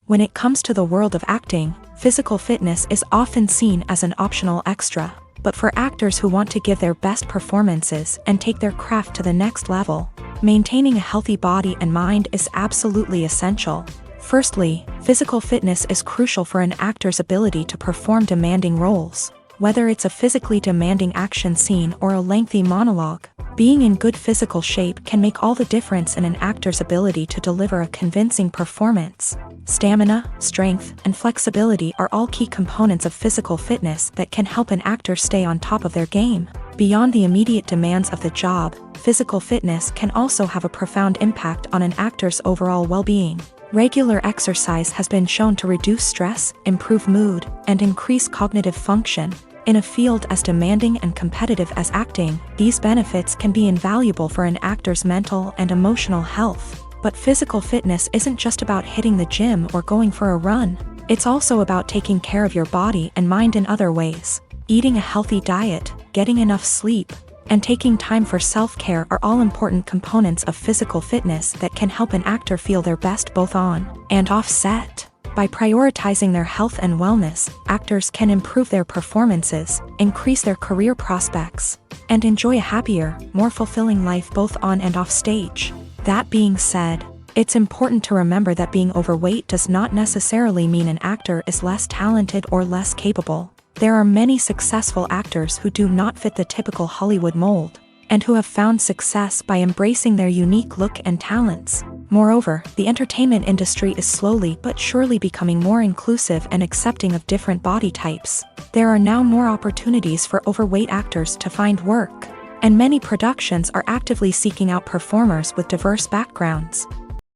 When it comes to the world of acting, physical fitness is often seen as an optional extra. But for actors who want to give their best performances and take their craft to the next level, maintaining a healthy body and mind is absolutely essential. Firstly, physical fitness is crucial for an actor's ability to perform demanding roles. Whether it's a physically demanding action scene or a lengthy monologue, Being in good physical shape can make all the difference in an actor's ability to deliver a convincing performance. Stamina, strength, and flexibility are all key components of physical fitness that can help an actor stay on top of their game. Beyond the immediate demands of the job, physical fitness can also have a profound impact on an actor's overall well-being. Regular exercise has been shown to reduce stress, improve mood, and increase cognitive function. In a field as demanding and competitive as acting, these benefits can be invaluable for an actor's mental and emotional health. But physical fitness isn't just about hitting the gym or going for a run. It's also about taking care of your body and mind in other ways. Eating a healthy diet, getting enough sleep, and taking time for self-care are all important components of physical fitness that can help an actor feel their best both on and off set. By prioritizing their health and wellness, actors can improve their performances, increase their career prospects, and enjoy a happier, more fulfilling life both on and off stage. That being said, it's important to remember that being overweight does not necessarily mean an actor is less talented or less capable. There are many successful actors who do not fit the typical Hollywood mold, and who have found success by embracing their unique look and talents. Moreover, the entertainment industry is slowly but surely becoming more inclusive and accepting of different body types. There are now more opportunities for overweight actors to find work, and many productions are actively seeking out performers with diverse backgrounds.